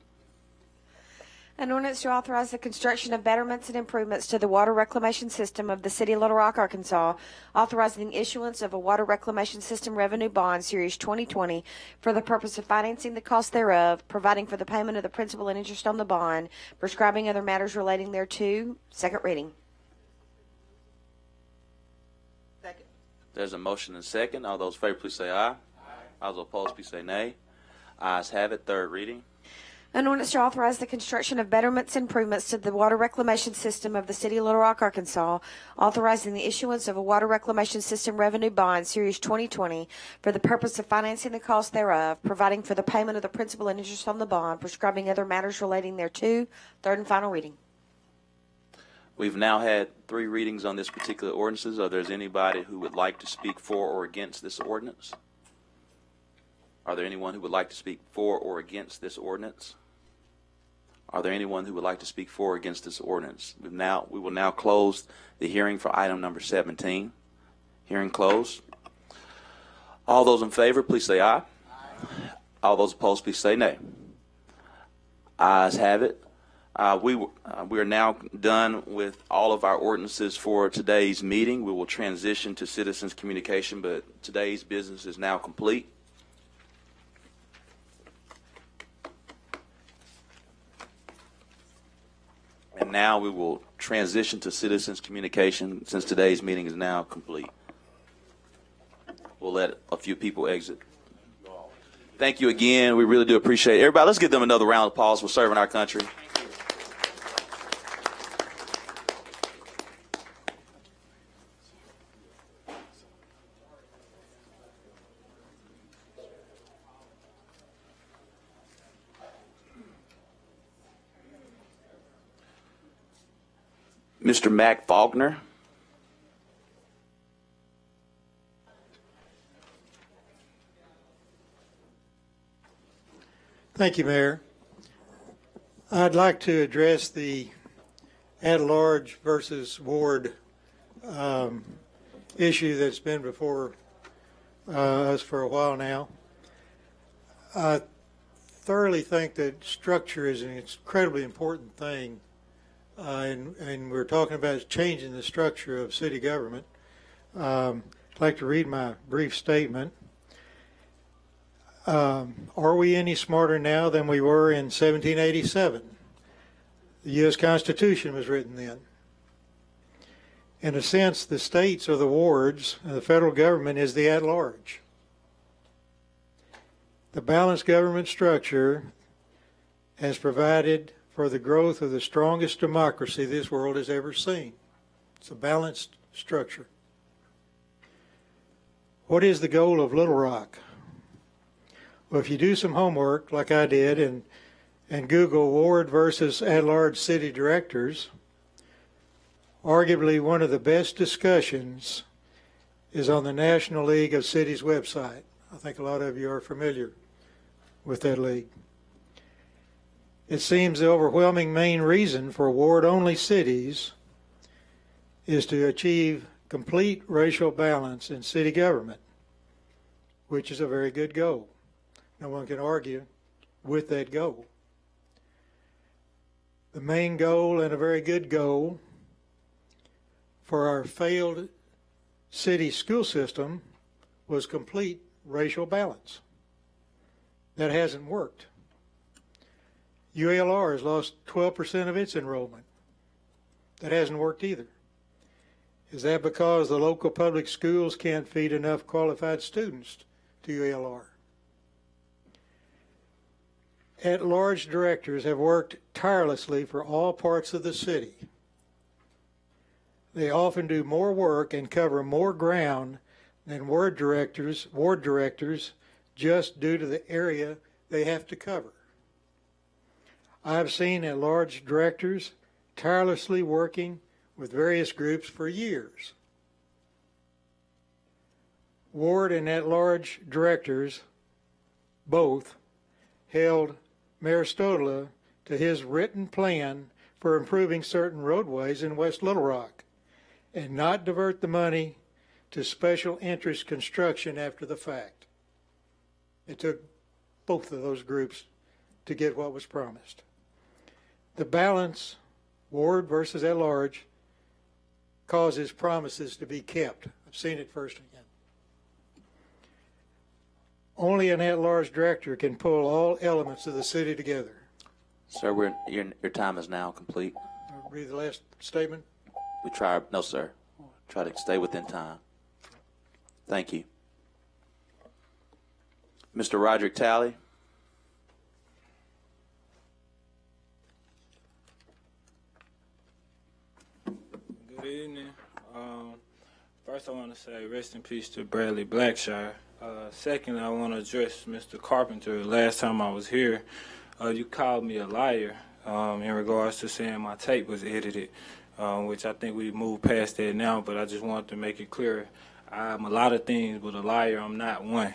An ordinance to authorize the construction of betterments and improvements to the water reclamation system of the city of Little Rock, Arkansas, authorizing the issuance of a water reclamation system revenue bond, Series 2020, for the purpose of financing the cost thereof, providing for the payment of the principal and interest on the bond, prescribing other matters relating thereto. Second reading. Second. There's a motion and second. All those in favor, please say aye. Aye. All those opposed, please say nay. Ayes have it. Third reading. An ordinance to authorize the construction of betterments and improvements to the water reclamation system of the city of Little Rock, Arkansas, authorizing the issuance of a water reclamation system revenue bond, Series 2020, for the purpose of financing the cost thereof, providing for the payment of the principal and interest on the bond, prescribing other matters relating thereto. Third and final reading. We've now had 3 readings on this particular ordinance. Are there anybody who would like to speak for or against this ordinance? Are there anyone who would like to speak for or against this ordinance? Are there anyone who would like to speak for or against this ordinance? We will now close the hearing for item number 17. Hearing closed. All those in favor, please say aye. Aye. All those opposed, please say nay. Ayes have it. We are now done with all of our ordinances for today's meeting. We will transition to citizens communication, but today's business is now complete. And now we will transition to citizens communication since today's meeting is now complete. We'll let a few people exit. Thank you again. We really do appreciate it. Everybody, let's give them another round of applause for serving our country. Mr. Mac Faulkner. Thank you, Mayor. I'd like to address the at-large versus ward issue that's been before us for a while now. I thoroughly think that structure is an incredibly important thing. And we're talking about changing the structure of city government. I'd like to read my brief statement. Are we any smarter now than we were in 1787? The U.S. Constitution was written then. In a sense, the states are the wards, and the federal government is the at-large. The balanced government structure has provided for the growth of the strongest democracy this world has ever seen. It's a balanced structure. What is the goal of Little Rock? Well, if you do some homework like I did and Google ward versus at-large city directors, arguably one of the best discussions is on the National League of Cities website. I think a lot of you are familiar with that league. It seems the overwhelming main reason for ward-only cities is to achieve complete racial balance in city government, which is a very good goal. No one can argue with that goal. The main goal and a very good goal for our failed city school system was complete racial balance. That hasn't worked. UALR has lost 12% of its enrollment. That hasn't worked either. Is that because the local public schools can't feed enough qualified students to UALR? At-large directors have worked tirelessly for all parts of the city. They often do more work and cover more ground than ward directors just due to the area they have to cover. I've seen at-large directors tirelessly working with various groups for years. Ward and at-large directors both held Mayor Stodola to his written plan for improving certain roadways in West Little Rock and not divert the money to special interest construction after the fact. It took both of those groups to get what was promised. The balance, ward versus at large, causes promises to be kept. I've seen it firsthand. Only an at-large director can pull all elements of the city together. Sir, your time is now complete. I'll read the last statement. No, sir. Try to stay within time. Thank you. Mr. Roderick Talley. Good evening. First, I want to say rest in peace to Bradley Blackshire. Second, I want to address Mr. Carpenter. Last time I was here, you called me a liar in regards to saying my tape was edited, which I think we moved past that now, but I just wanted to make it clear. I'm a lot of things, but a liar, I'm not one.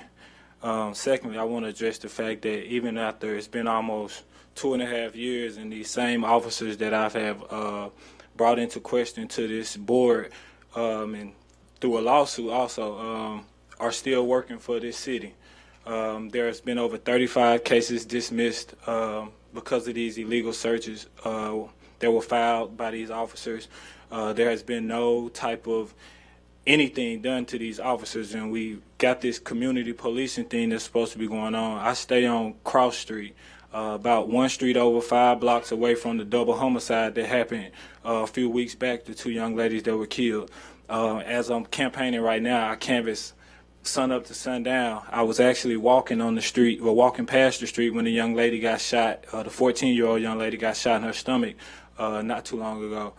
Secondly, I want to address the fact that even after it's been almost 2.5 years and these same officers that I have brought into question to this board and through a lawsuit also are still working for this city. There's been over 35 cases dismissed because of these illegal searches that were filed by these officers. There has been no type of anything done to these officers, and we got this community policing thing that's supposed to be going on. I stay on Cross Street, about one street over, 5 blocks away from the double homicide that happened a few weeks back, the 2 young ladies that were killed. As I'm campaigning right now, I canvass sun up to sundown. I was actually walking on the street, or walking past the street when the young lady got shot. The 14-year-old young lady got shot in her stomach not too long ago.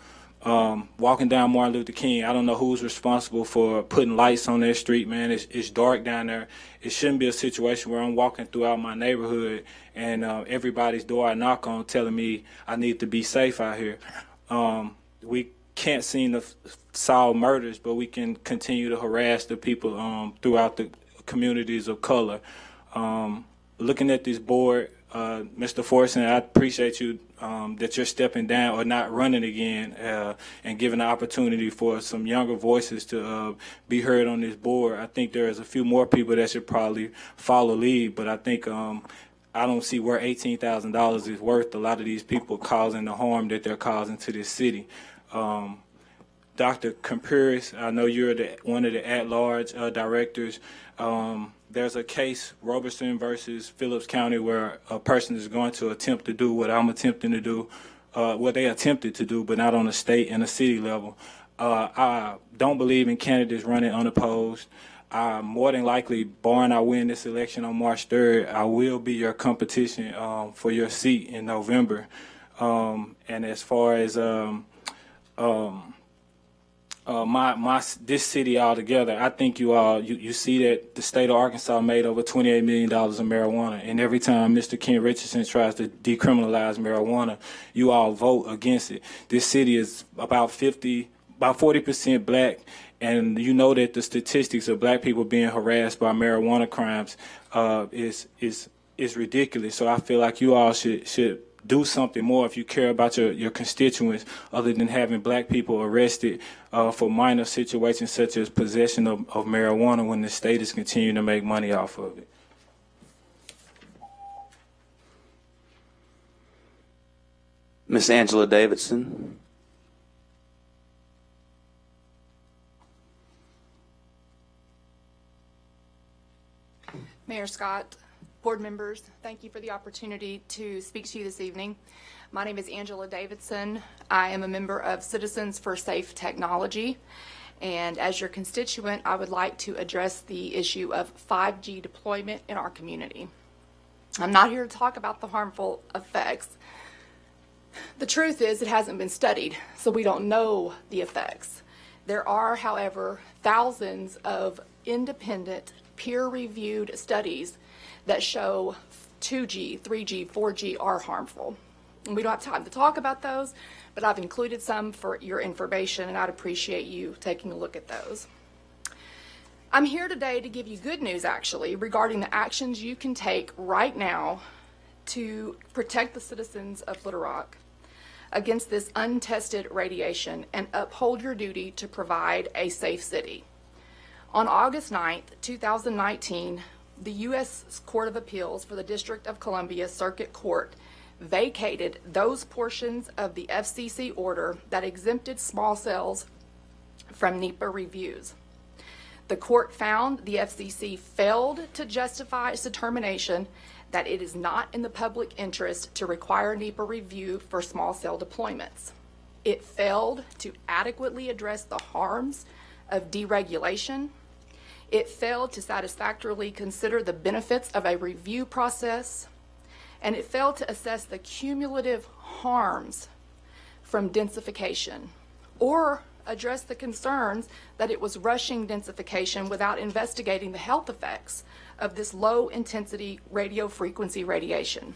Walking down Martin Luther King, I don't know who's responsible for putting lights on that street, man. It's dark down there. It shouldn't be a situation where I'm walking throughout my neighborhood and everybody's door I knock on telling me I need to be safe out here. We can't seem to solve murders, but we can continue to harass the people throughout the communities of color. Looking at this board, Mr. Forson, I appreciate you that you're stepping down or not running again and giving the opportunity for some younger voices to be heard on this board. I think there is a few more people that should probably follow lead, but I think I don't see where $18,000 is worth a lot of these people causing the harm that they're causing to this city. Dr. Campiris, I know you're one of the at-large directors. There's a case, Robertson versus Phillips County, where a person is going to attempt to do what I'm attempting to do, what they attempted to do, but not on a state and a city level. I don't believe in candidates running unopposed. More than likely, barring I win this election on March 3rd, I will be your competition for your seat in November. And as far as this city altogether, I think you see that the state of Arkansas made over $28 million of marijuana, and every time Mr. Ken Richardson tries to decriminalize marijuana, you all vote against it. This city is about 40% black, and you know that the statistics of black people being harassed by marijuana crimes is ridiculous. So I feel like you all should do something more if you care about your constituents, other than having black people arrested for minor situations such as possession of marijuana when the state is continuing to make money off of it. Miss Angela Davidson. Mayor Scott, board members, thank you for the opportunity to speak to you this evening. My name is Angela Davidson. I am a member of Citizens for Safe Technology, and as your constituent, I would like to address the issue of 5G deployment in our community. I'm not here to talk about the harmful effects. The truth is it hasn't been studied, so we don't know the effects. There are, however, thousands of independent, peer-reviewed studies that show 2G, 3G, 4G are harmful. And we don't have time to talk about those, but I've included some for your information, and I'd appreciate you taking a look at those. I'm here today to give you good news, actually, regarding the actions you can take right now to protect the citizens of Little Rock against this untested radiation and uphold your duty to provide a safe city. On August 9th, 2019, the U.S. Court of Appeals for the District of Columbia Circuit Court vacated those portions of the FCC order that exempted small cells from NEPA reviews. The court found the FCC failed to justify its determination that it is not in the public interest to require NEPA review for small cell deployments. It failed to adequately address the harms of deregulation. It failed to satisfactorily consider the benefits of a review process, and it failed to assess the cumulative harms from densification or address the concerns that it was rushing densification without investigating the health effects of this low-intensity radio frequency radiation.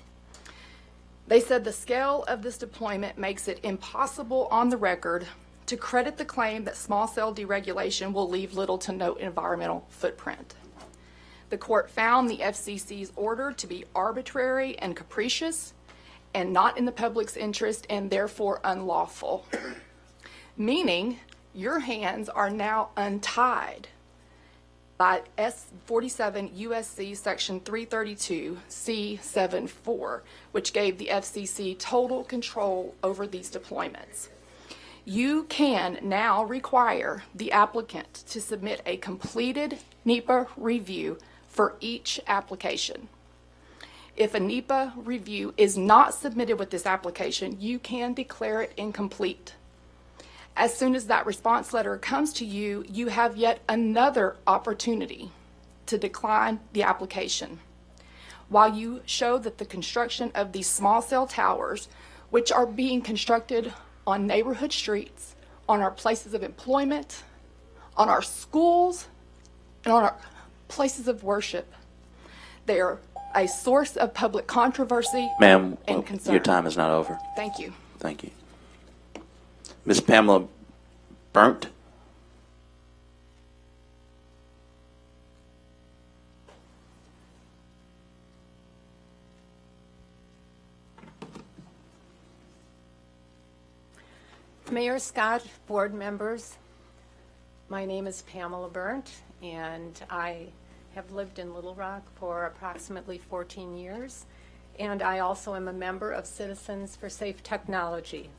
They said the scale of this deployment makes it impossible on the record to credit the claim that small cell deregulation will leave little to no environmental footprint. The court found the FCC's order to be arbitrary and capricious and not in the public's interest and therefore unlawful, meaning your hands are now untied by S47 USC section 332 C74, which gave the FCC total control over these deployments. You can now require the applicant to submit a completed NEPA review for each application. If a NEPA review is not submitted with this application, you can declare it incomplete. As soon as that response letter comes to you, you have yet another opportunity to decline the application. While you show that the construction of these small cell towers, which are being constructed on neighborhood streets, on our places of employment, on our schools, and on our places of worship, they are a source of public controversy Ma'am, and concern. your time is not over. Thank you. Thank you. Ms. Pamela Burnt. Mayor Scott, board members, my name is Pamela Burnt, and I have lived in Little Rock for approximately 14 years, and I also am a member of Citizens for Safe Technology.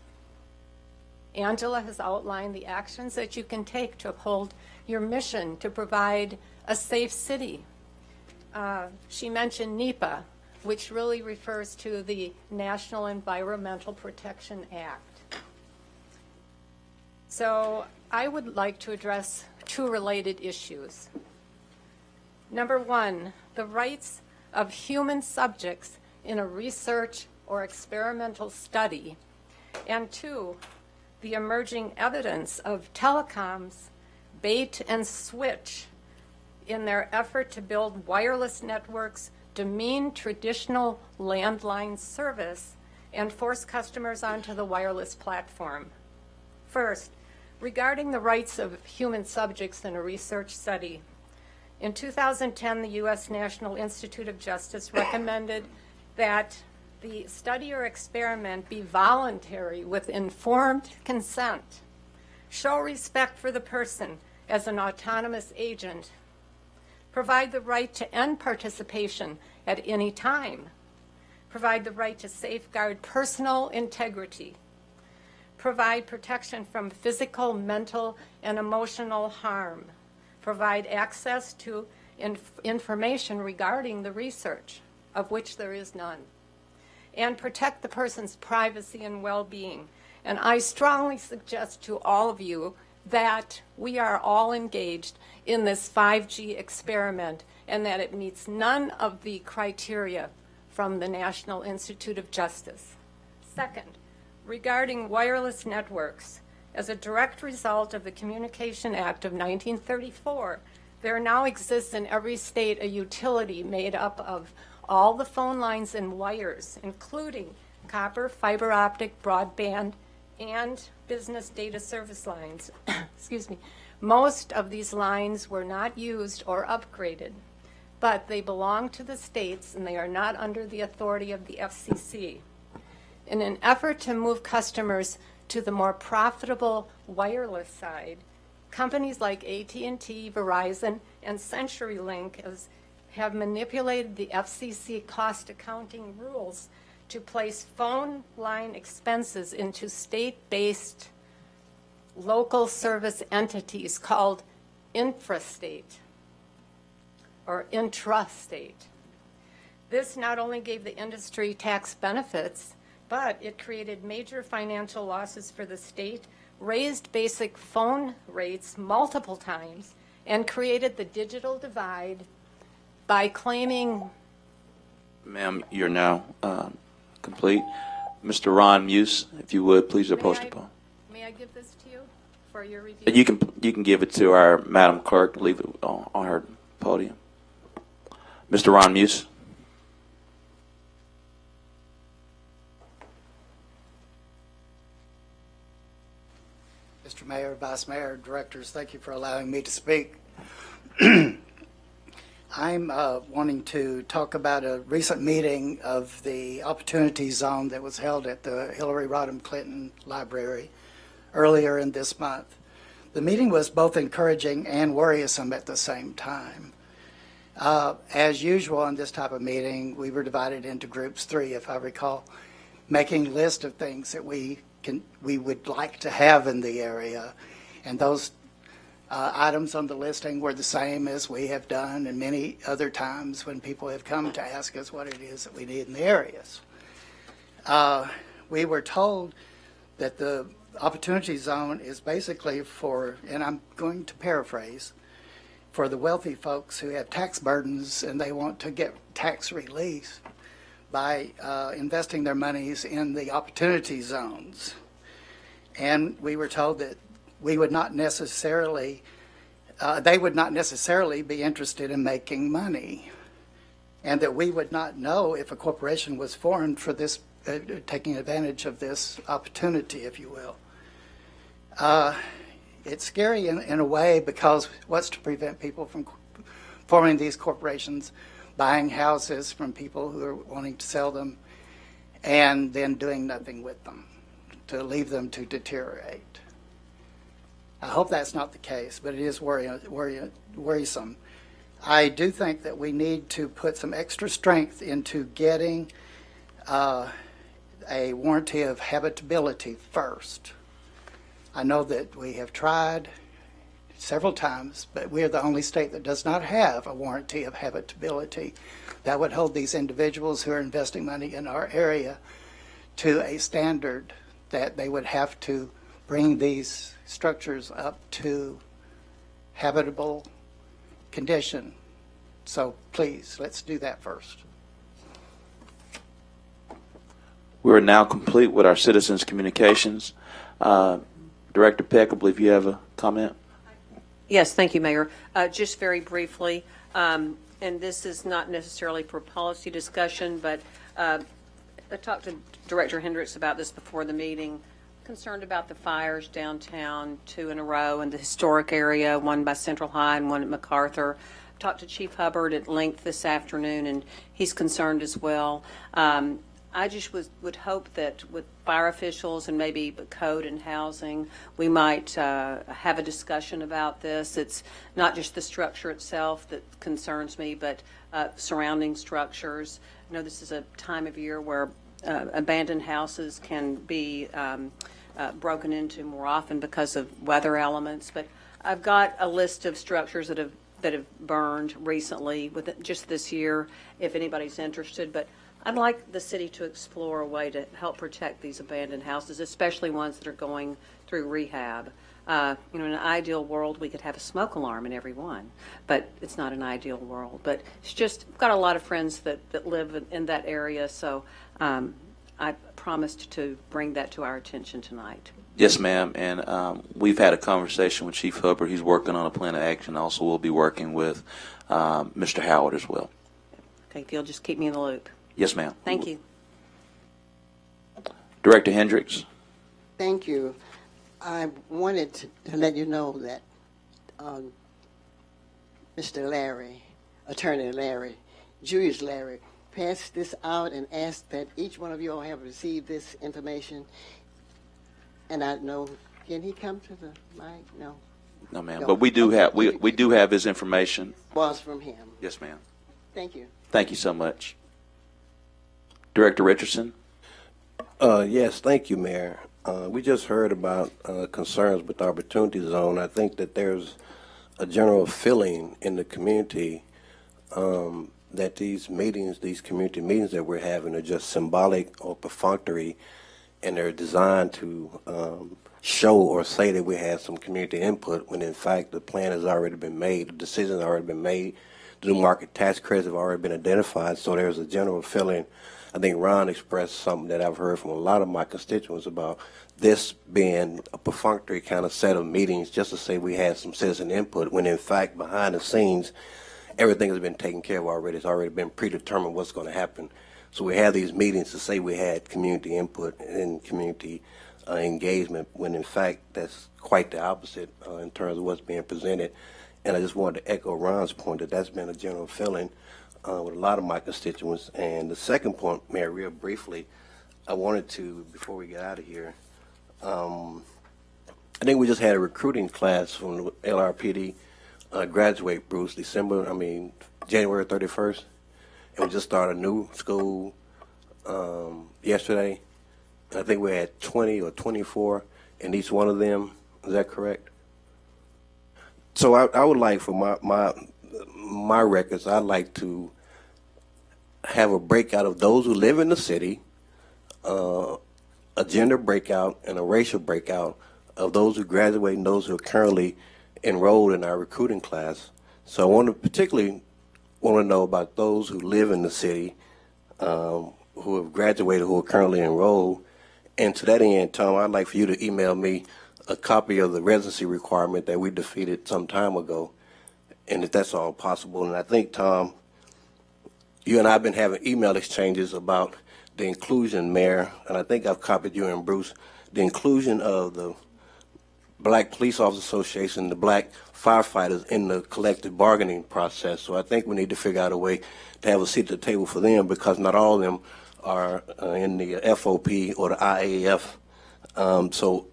Angela has outlined the actions that you can take to uphold your mission to provide a safe city. She mentioned NEPA, which really refers to the National Environmental Protection Act. So I would like to address two related issues. Number one, the rights of human subjects in a research or experimental study. And two, the emerging evidence of telecoms bait and switch in their effort to build wireless networks, demean traditional landline service, and force customers onto the wireless platform. First, regarding the rights of human subjects in a research study. In 2010, the U.S. National Institute of Justice recommended that the study or experiment be voluntary with informed consent, show respect for the person as an autonomous agent, provide the right to end participation at any time, provide the right to safeguard personal integrity, provide protection from physical, mental, and emotional harm, provide access to information regarding the research, of which there is none, and protect the person's privacy and well-being. And I strongly suggest to all of you that we are all engaged in this 5G experiment and that it meets none of the criteria from the National Institute of Justice. Second, regarding wireless networks, as a direct result of the Communication Act of 1934, there now exists in every state a utility made up of all the phone lines and wires, including copper, fiber optic, broadband, and business data service lines. Excuse me. Most of these lines were not used or upgraded, but they belong to the states and they are not under the authority of the FCC. In an effort to move customers to the more profitable wireless side, companies like AT&T, Verizon, and CenturyLink have manipulated the FCC cost accounting rules to place phone line expenses into state-based local service entities called infrastate or intrastate. This not only gave the industry tax benefits, but it created major financial losses for the state, raised basic phone rates multiple times, and created the digital divide by claiming. Ma'am, you're now complete. Mr. Ron Muse, if you would, please approach the podium. May I give this to you for your review? You can give it to our Madam Clerk, leave it on her podium. Mr. Ron Muse. Mr. Mayor, Vice Mayor, Directors, thank you for allowing me to speak. I'm wanting to talk about a recent meeting of the Opportunity Zone that was held at the Hillary Rodham Clinton Library earlier in this month. The meeting was both encouraging and worrisome at the same time. As usual in this type of meeting, we were divided into groups 3, if I recall, making a list of things that we would like to have in the area, and those items on the listing were the same as we have done and many other times when people have come to ask us what it is that we need in the areas. We were told that the Opportunity Zone is basically for, and I'm going to paraphrase, for the wealthy folks who have tax burdens and they want to get tax relief by investing their monies in the opportunity zones. And we were told that we would not necessarily, they would not necessarily be interested in making money, and that we would not know if a corporation was formed for this, taking advantage of this opportunity, if you will. It's scary in a way, because what's to prevent people from forming these corporations, buying houses from people who are wanting to sell them, and then doing nothing with them, to leave them to deteriorate. I hope that's not the case, but it is worrisome. I do think that we need to put some extra strength into getting a warranty of habitability first. I know that we have tried several times, but we are the only state that does not have a warranty of habitability that would hold these individuals who are investing money in our area to a standard that they would have to bring these structures up to habitable condition. So please, let's do that first. We're now complete with our citizens' communications. Director Peck, I believe you have a comment. Yes, thank you, Mayor. Just very briefly, and this is not necessarily for policy discussion, but I talked to Director Hendricks about this before the meeting. Concerned about the fires downtown, 2 in a row in the historic area, one by Central High and one at MacArthur. Talked to Chief Hubbard at length this afternoon, and he's concerned as well. I just would hope that with fire officials and maybe code and housing, we might have a discussion about this. It's not just the structure itself that concerns me, but surrounding structures. I know this is a time of year where abandoned houses can be broken into more often because of weather elements. But I've got a list of structures that have burned recently, with just this year, if anybody's interested. But I'd like the city to explore a way to help protect these abandoned houses, especially ones that are going through rehab. In an ideal world, we could have a smoke alarm in every one, but it's not an ideal world. But it's just, I've got a lot of friends that live in that area, so I promised to bring that to our attention tonight. Yes, ma'am, and we've had a conversation with Chief Hubbard. He's working on a plan of action. Also, we'll be working with Mr. Howard as well. Okay, if you'll just keep me in the loop. Yes, ma'am. Thank you. Director Hendricks. Thank you. I wanted to let you know that Mr. Larry, Attorney Larry, Julius Larry, passed this out and asked that each one of you all have received this information. And I know, can he come to the mic? No, ma'am. No. But we do have we do have his information. Was from him. Yes, ma'am. Thank you. Thank you so much. Director Richardson? Yes, thank you, Mayor. We just heard about concerns with the Opportunity Zone. I think that there's a general feeling in the community that these meetings, these community meetings that we're having are just symbolic or perfunctory, and they're designed to show or say that we had some community input when in fact the plan has already been made, the decisions have already been made, the new market tax credits have already been identified. So there's a general feeling. I think Ron expressed something that I've heard from a lot of my constituents about this being a perfunctory kind of set of meetings just to say we had some citizen input when in fact behind the scenes everything has been taken care of already. It's already been predetermined what's going to happen. So we have these meetings to say we had community input and community engagement when in fact that's quite the opposite in terms of what's being presented. And I just wanted to echo Ron's point that that's been a general feeling with a lot of my constituents. And the second point, Mayor, real briefly, I wanted to, before we get out of here, I think we just had a recruiting class from the LRPD graduate, Bruce, January 31st. And we just started a new school yesterday. And I think we had 20 or 24 in each one of them. Is that correct? So I would like, for my records, I'd like to have a breakout of those who live in the city, a gender breakout and a racial breakout of those who graduate and those who are currently enrolled in our recruiting class. So I particularly want to know about those who live in the city, who have graduated, who are currently enrolled. And to that end, Tom, I'd like for you to email me a copy of the residency requirement that we defeated some time ago, and if that's all possible. And I think, Tom, you and I have been having email exchanges about the inclusion, Mayor, and I think I've copied you and Bruce, the inclusion of the Black Police Officers Association, the Black firefighters in the collective bargaining process. So I think we need to figure out a way to have a seat at the table for them, because not all of them are in the FOP or the IAF. So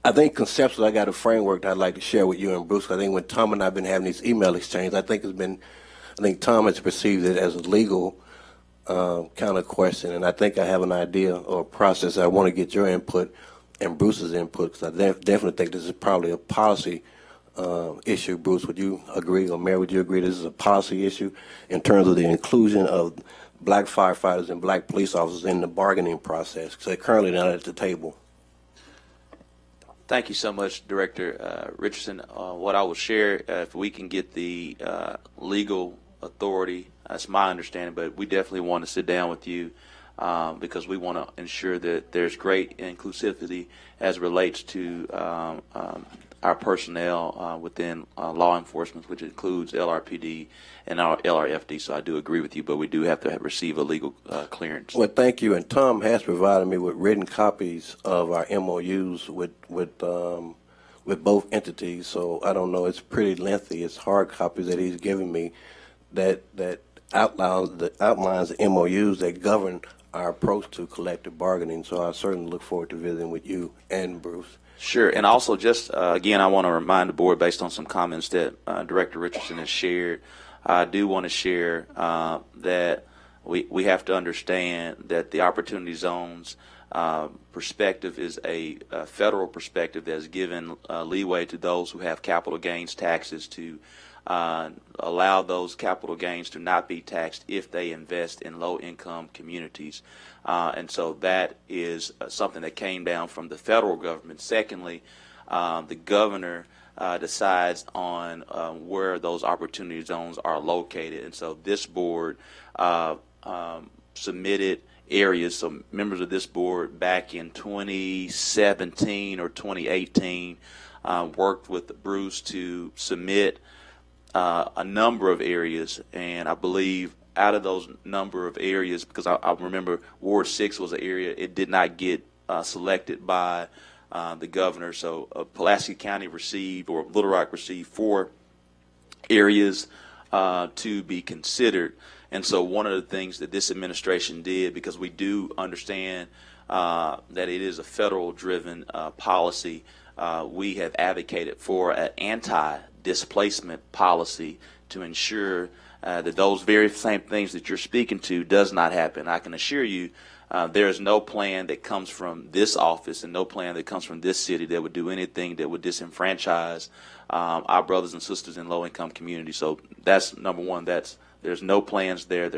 I think conceptually I got a framework that I'd like to share with you and Bruce. I think when Tom and I have been having these email exchanges, I think Tom has perceived it as a legal kind of question, and I think I have an idea or a process. I want to get your input and Bruce's input, because I definitely think this is probably a policy issue. Bruce, would you agree, or Mayor, would you agree this is a policy issue in terms of the inclusion of black firefighters and black police officers in the bargaining process, because they're currently not at the table? Thank you so much, Director Richardson. What I will share, if we can get the legal authority, that's my understanding, but we definitely want to sit down with you because we want to ensure that there's great inclusivity as it relates to our personnel within law enforcement, which includes LRPD and our LRFD. So I do agree with you, but we do have to receive a legal clearance. Well, thank you. And Tom has provided me with written copies of our MOUs with both entities. So I don't know. It's pretty lengthy. It's hard copies that he's given me that outlines the MOUs that govern our approach to collective bargaining. So I certainly look forward to visiting with you and Bruce. Sure, and also just again, I want to remind the board, based on some comments that Director Richardson has shared, I do want to share that we have to understand that the Opportunity Zones perspective is a federal perspective that has given leeway to those who have capital gains taxes to allow those capital gains to not be taxed if they invest in low-income communities. And so that is something that came down from the federal government. Secondly, the governor decides on where those opportunity zones are located. And so this board submitted areas. So members of this board back in 2017 or 2018 worked with Bruce to submit a number of areas, and I believe out of those number of areas, because I remember Ward 6 was an area, it did not get selected by the governor. So Pulaski County received, or Little Rock received, 4 areas to be considered. And so one of the things that this administration did, because we do understand that it is a federal-driven policy, we have advocated for an anti-displacement policy to ensure that those very same things that you're speaking to does not happen. I can assure you there is no plan that comes from this office and no plan that comes from this city that would do anything that would disenfranchise our brothers and sisters in low-income communities. So that's number one. There's no plans there.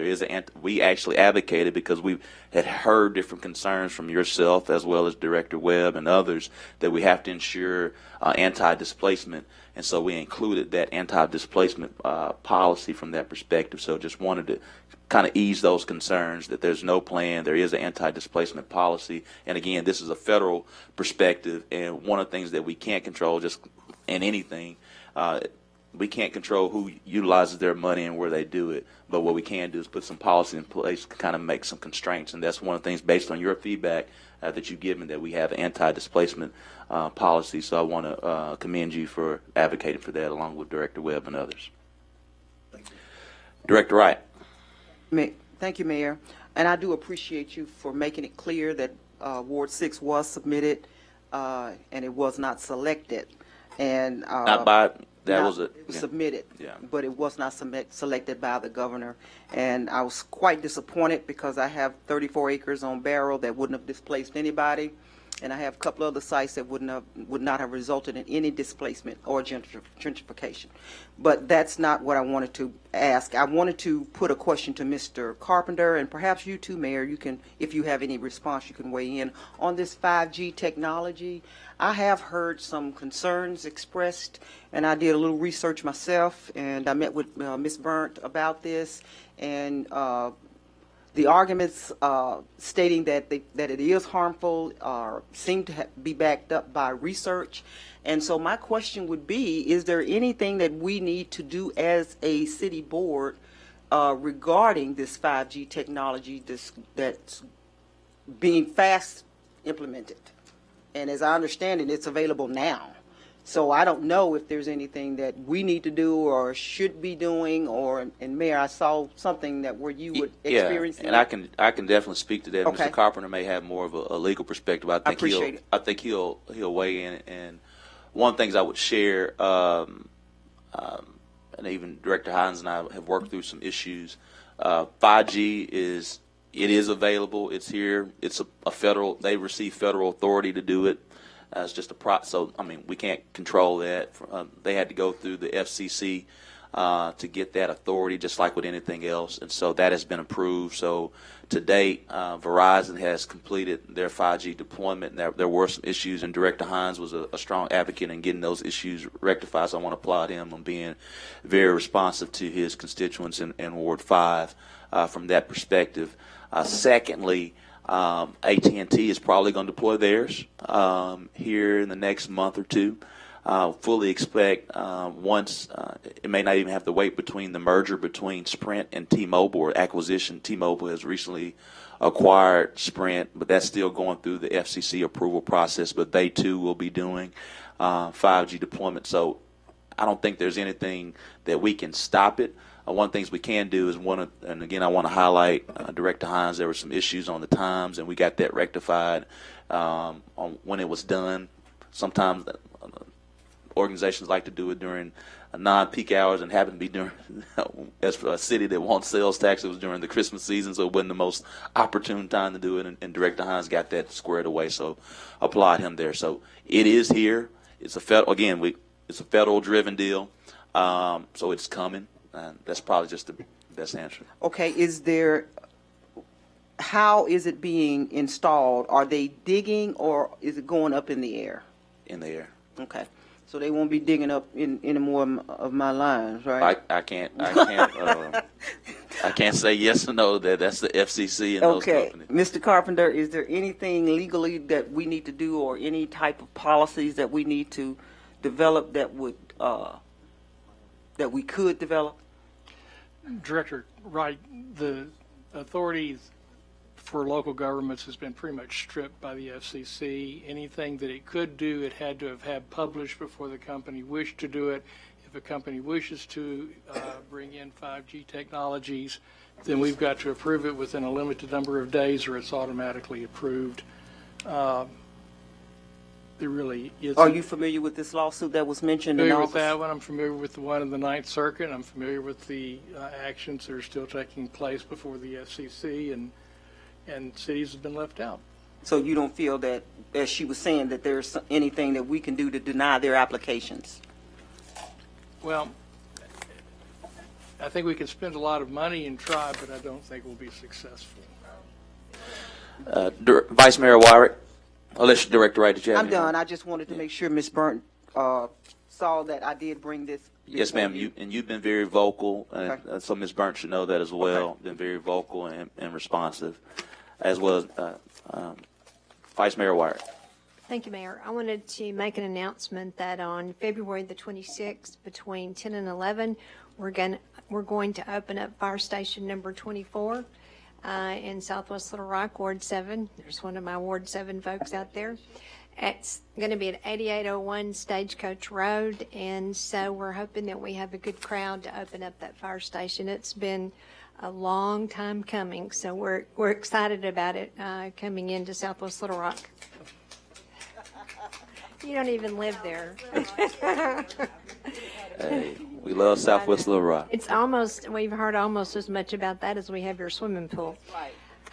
We actually advocated because we had heard different concerns from yourself as well as Director Webb and others that we have to ensure anti-displacement, and so we included that anti-displacement policy from that perspective. So just wanted to kind of ease those concerns that there's no plan. There is an anti-displacement policy, and again, this is a federal perspective, and one of the things that we can't control just in anything. We can't control who utilizes their money and where they do it, but what we can do is put some policy in place to kind of make some constraints, and that's one of the things based on your feedback that you've given that we have an anti-displacement policy. So I want to commend you for advocating for that along with Director Webb and others. Thank you. Director Wright. Thank you, Mayor. And I do appreciate you for making it clear that Ward 6 was submitted and it was not selected. And not by submitted, yeah. But it was not selected by the governor, and I was quite disappointed because I have 34 acres on Barrow that wouldn't have displaced anybody, and I have a couple other sites that would not have resulted in any displacement or gentrification. But that's not what I wanted to ask. I wanted to put a question to Mr. Carpenter, and perhaps you too, Mayor. You can, if you have any response, you can weigh in on this 5G technology. I have heard some concerns expressed, and I did a little research myself, and I met with Ms. Burnt about this, and the arguments stating that it is harmful seem to be backed up by research. And so my question would be, is there anything that we need to do as a city board regarding this 5G technology that's being fast implemented? And as I understand it, it's available now. So I don't know if there's anything that we need to do or should be doing, and Mayor, I saw something that where you would experience. Yeah, and I can definitely speak to that. Okay. Mr. Carpenter may have more of a legal perspective. I think he'll weigh in. And one of the things I would share, and even Director Hines and I have worked through some issues. 5G is available. It's here. It's a federal. They receive federal authority to do it. It's just so I mean, we can't control that. They had to go through the FCC to get that authority, just like with anything else, and so that has been approved. So to date, Verizon has completed their 5G deployment. There were some issues, and Director Hines was a strong advocate in getting those issues rectified. So I want to applaud him on being very responsive to his constituents in Ward 5 from that perspective. Secondly, AT&T is probably going to deploy theirs here in the next month or two. Fully expect once it may not even have to wait between the merger between Sprint and T-Mobile or acquisition. T-Mobile has recently acquired Sprint, but that's still going through the FCC approval process. But they too will be doing 5G deployment. So I don't think there's anything that we can stop it. One of the things we can do is and again, I want to highlight Director Hines. There were some issues on the times, and we got that rectified on when it was done. Sometimes organizations like to do it during non-peak hours, and happen to be during, as for a city that wants sales tax, it was during the Christmas season, so it wasn't the most opportune time to do it, and Director Hines got that squared away, so applaud him there. So it is here. It's a federal-driven deal, so it's coming. That's probably just the best answer. Okay, how is it being installed? Are they digging, or is it going up in the air? In the air. Okay, so they won't be digging up in any more of my lines, right? I can't say yes or no. That's the FCC and those companies. Mr. Carpenter, is there anything legally that we need to do, or any type of policies that we need to develop that we could develop? Director Wright, the authorities for local governments has been pretty much stripped by the FCC. Anything that it could do, it had to have had published before the company wished to do it. If a company wishes to bring in 5G technologies, then we've got to approve it within a limited number of days, or it's automatically approved. The There really isn't. Are you familiar with this lawsuit that was mentioned in Familiar August? with that one. I'm familiar with the one in the Ninth Circuit. I'm familiar with the actions that are still taking place before the FCC, and cities have been left out. So you don't feel that, as she was saying, that there's anything that we can do to deny their applications? Well, I think we can spend a lot of money and try, but I don't think we'll be successful. Vice Mayor Wyrick, unless Director Wright, did you have I'm anything? done. I just wanted to make sure Ms. Burnt saw that I did bring this. Yes, ma'am. You've been very vocal, and Okay. so Ms. Burnt should know that as well. Been very vocal and responsive, as well as Vice Mayor Wyrick. Thank you, Mayor. I wanted to make an announcement that on February the 26th, between 10 and 11, we're going to open up fire station number 24 in Southwest Little Rock, Ward 7. There's one of my Ward 7 folks out there. It's going to be at 8801 Stagecoach Road, and so we're hoping that we have a good crowd to open up that fire station. It's been a long time coming, so we're excited about it coming into Southwest Little Rock. You don't even live there. Hey, we love Southwest Little Rock. It's almost, we've heard almost as much about that as we have your swimming pool.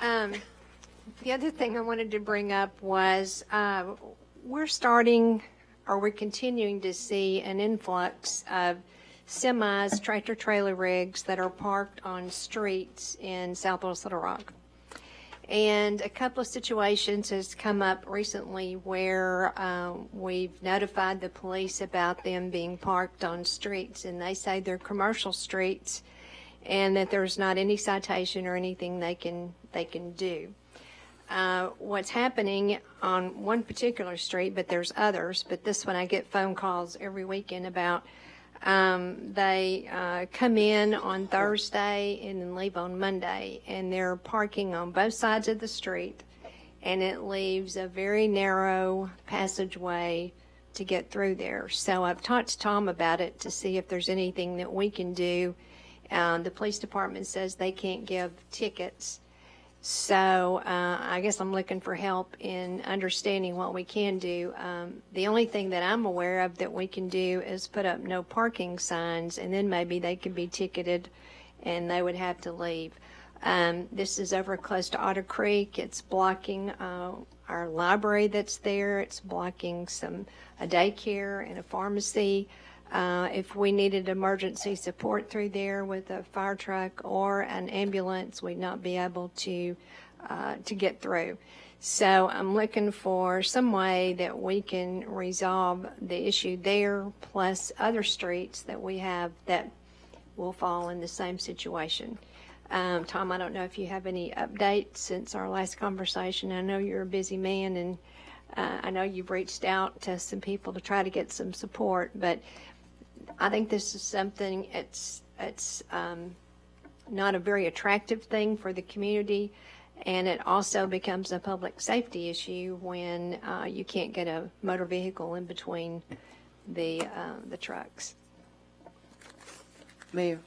The other thing I wanted to bring up was we're continuing to see an influx of semis, tractor trailer rigs that are parked on streets in Southwest Little Rock. And a couple of situations has come up recently where we've notified the police about them being parked on streets, and they say they're commercial streets and that there's not any citation or anything they can do. What's happening on one particular street, but there's others, but this one I get phone calls every weekend about. They come in on Thursday and then leave on Monday, and they're parking on both sides of the street, and it leaves a very narrow passageway to get through there. So I've talked to Tom about it to see if there's anything that we can do. The police department says they can't give tickets. So I guess I'm looking for help in understanding what we can do. The only thing that I'm aware of that we can do is put up no parking signs, and then maybe they could be ticketed and they would have to leave. This is over close to Otter Creek. It's blocking our library that's there. It's blocking a daycare and a pharmacy. If we needed emergency support through there with a fire truck or an ambulance, we'd not be able to get through. So I'm looking for some way that we can resolve the issue there, plus other streets that we have that will fall in the same situation. Tom, I don't know if you have any updates since our last conversation. I know you're a busy man, and I know you've reached out to some people to try to get some support, but I think this is something, it's not a very attractive thing for the community, and it also becomes a public safety issue when you can't get a motor vehicle in between the trucks. Mayor,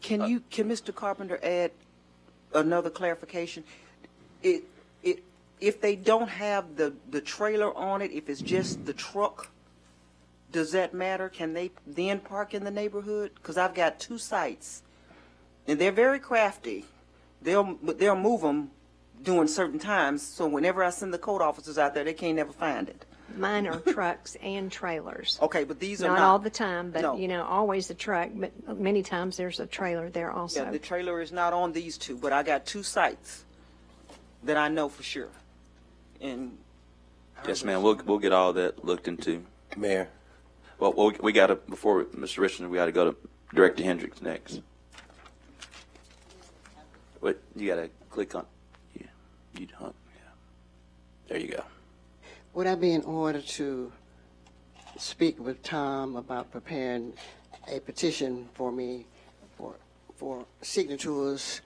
can Mr. Carpenter add another clarification? If they don't have the trailer on it, if it's just the truck, does that matter? Can they then park in the neighborhood? Because I've got two sites, and they're very crafty. They'll move them during certain times, so whenever I send the code officers out there, they can't never find it. Mine are trucks and trailers. Okay, but these are not not all the time, but No. Always a truck, but many times there's a trailer there also. Yeah, the trailer is not on these two, but I got two sites that I know for sure. And Yes, ma'am. We'll get all that looked into. Mayor. Well, we got to, before Mr. Richardson, we got to go to Director Hendricks next. Wait, you got to click on, yeah, yeah. There you go. Would I be in order to speak with Tom about preparing a petition for me for signatures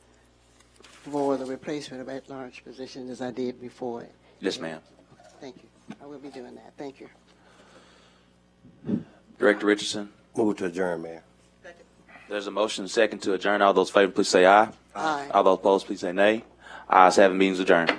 for the replacement of at-large position as I did before? Yes, ma'am. Thank you. I will be doing that. Thank you. Director Richardson. Move to adjourn, Mayor. There's a motion second to adjourn. All those in favor, please say aye. Aye. All those opposed, please say nay. Ayes have it, meeting's adjourned.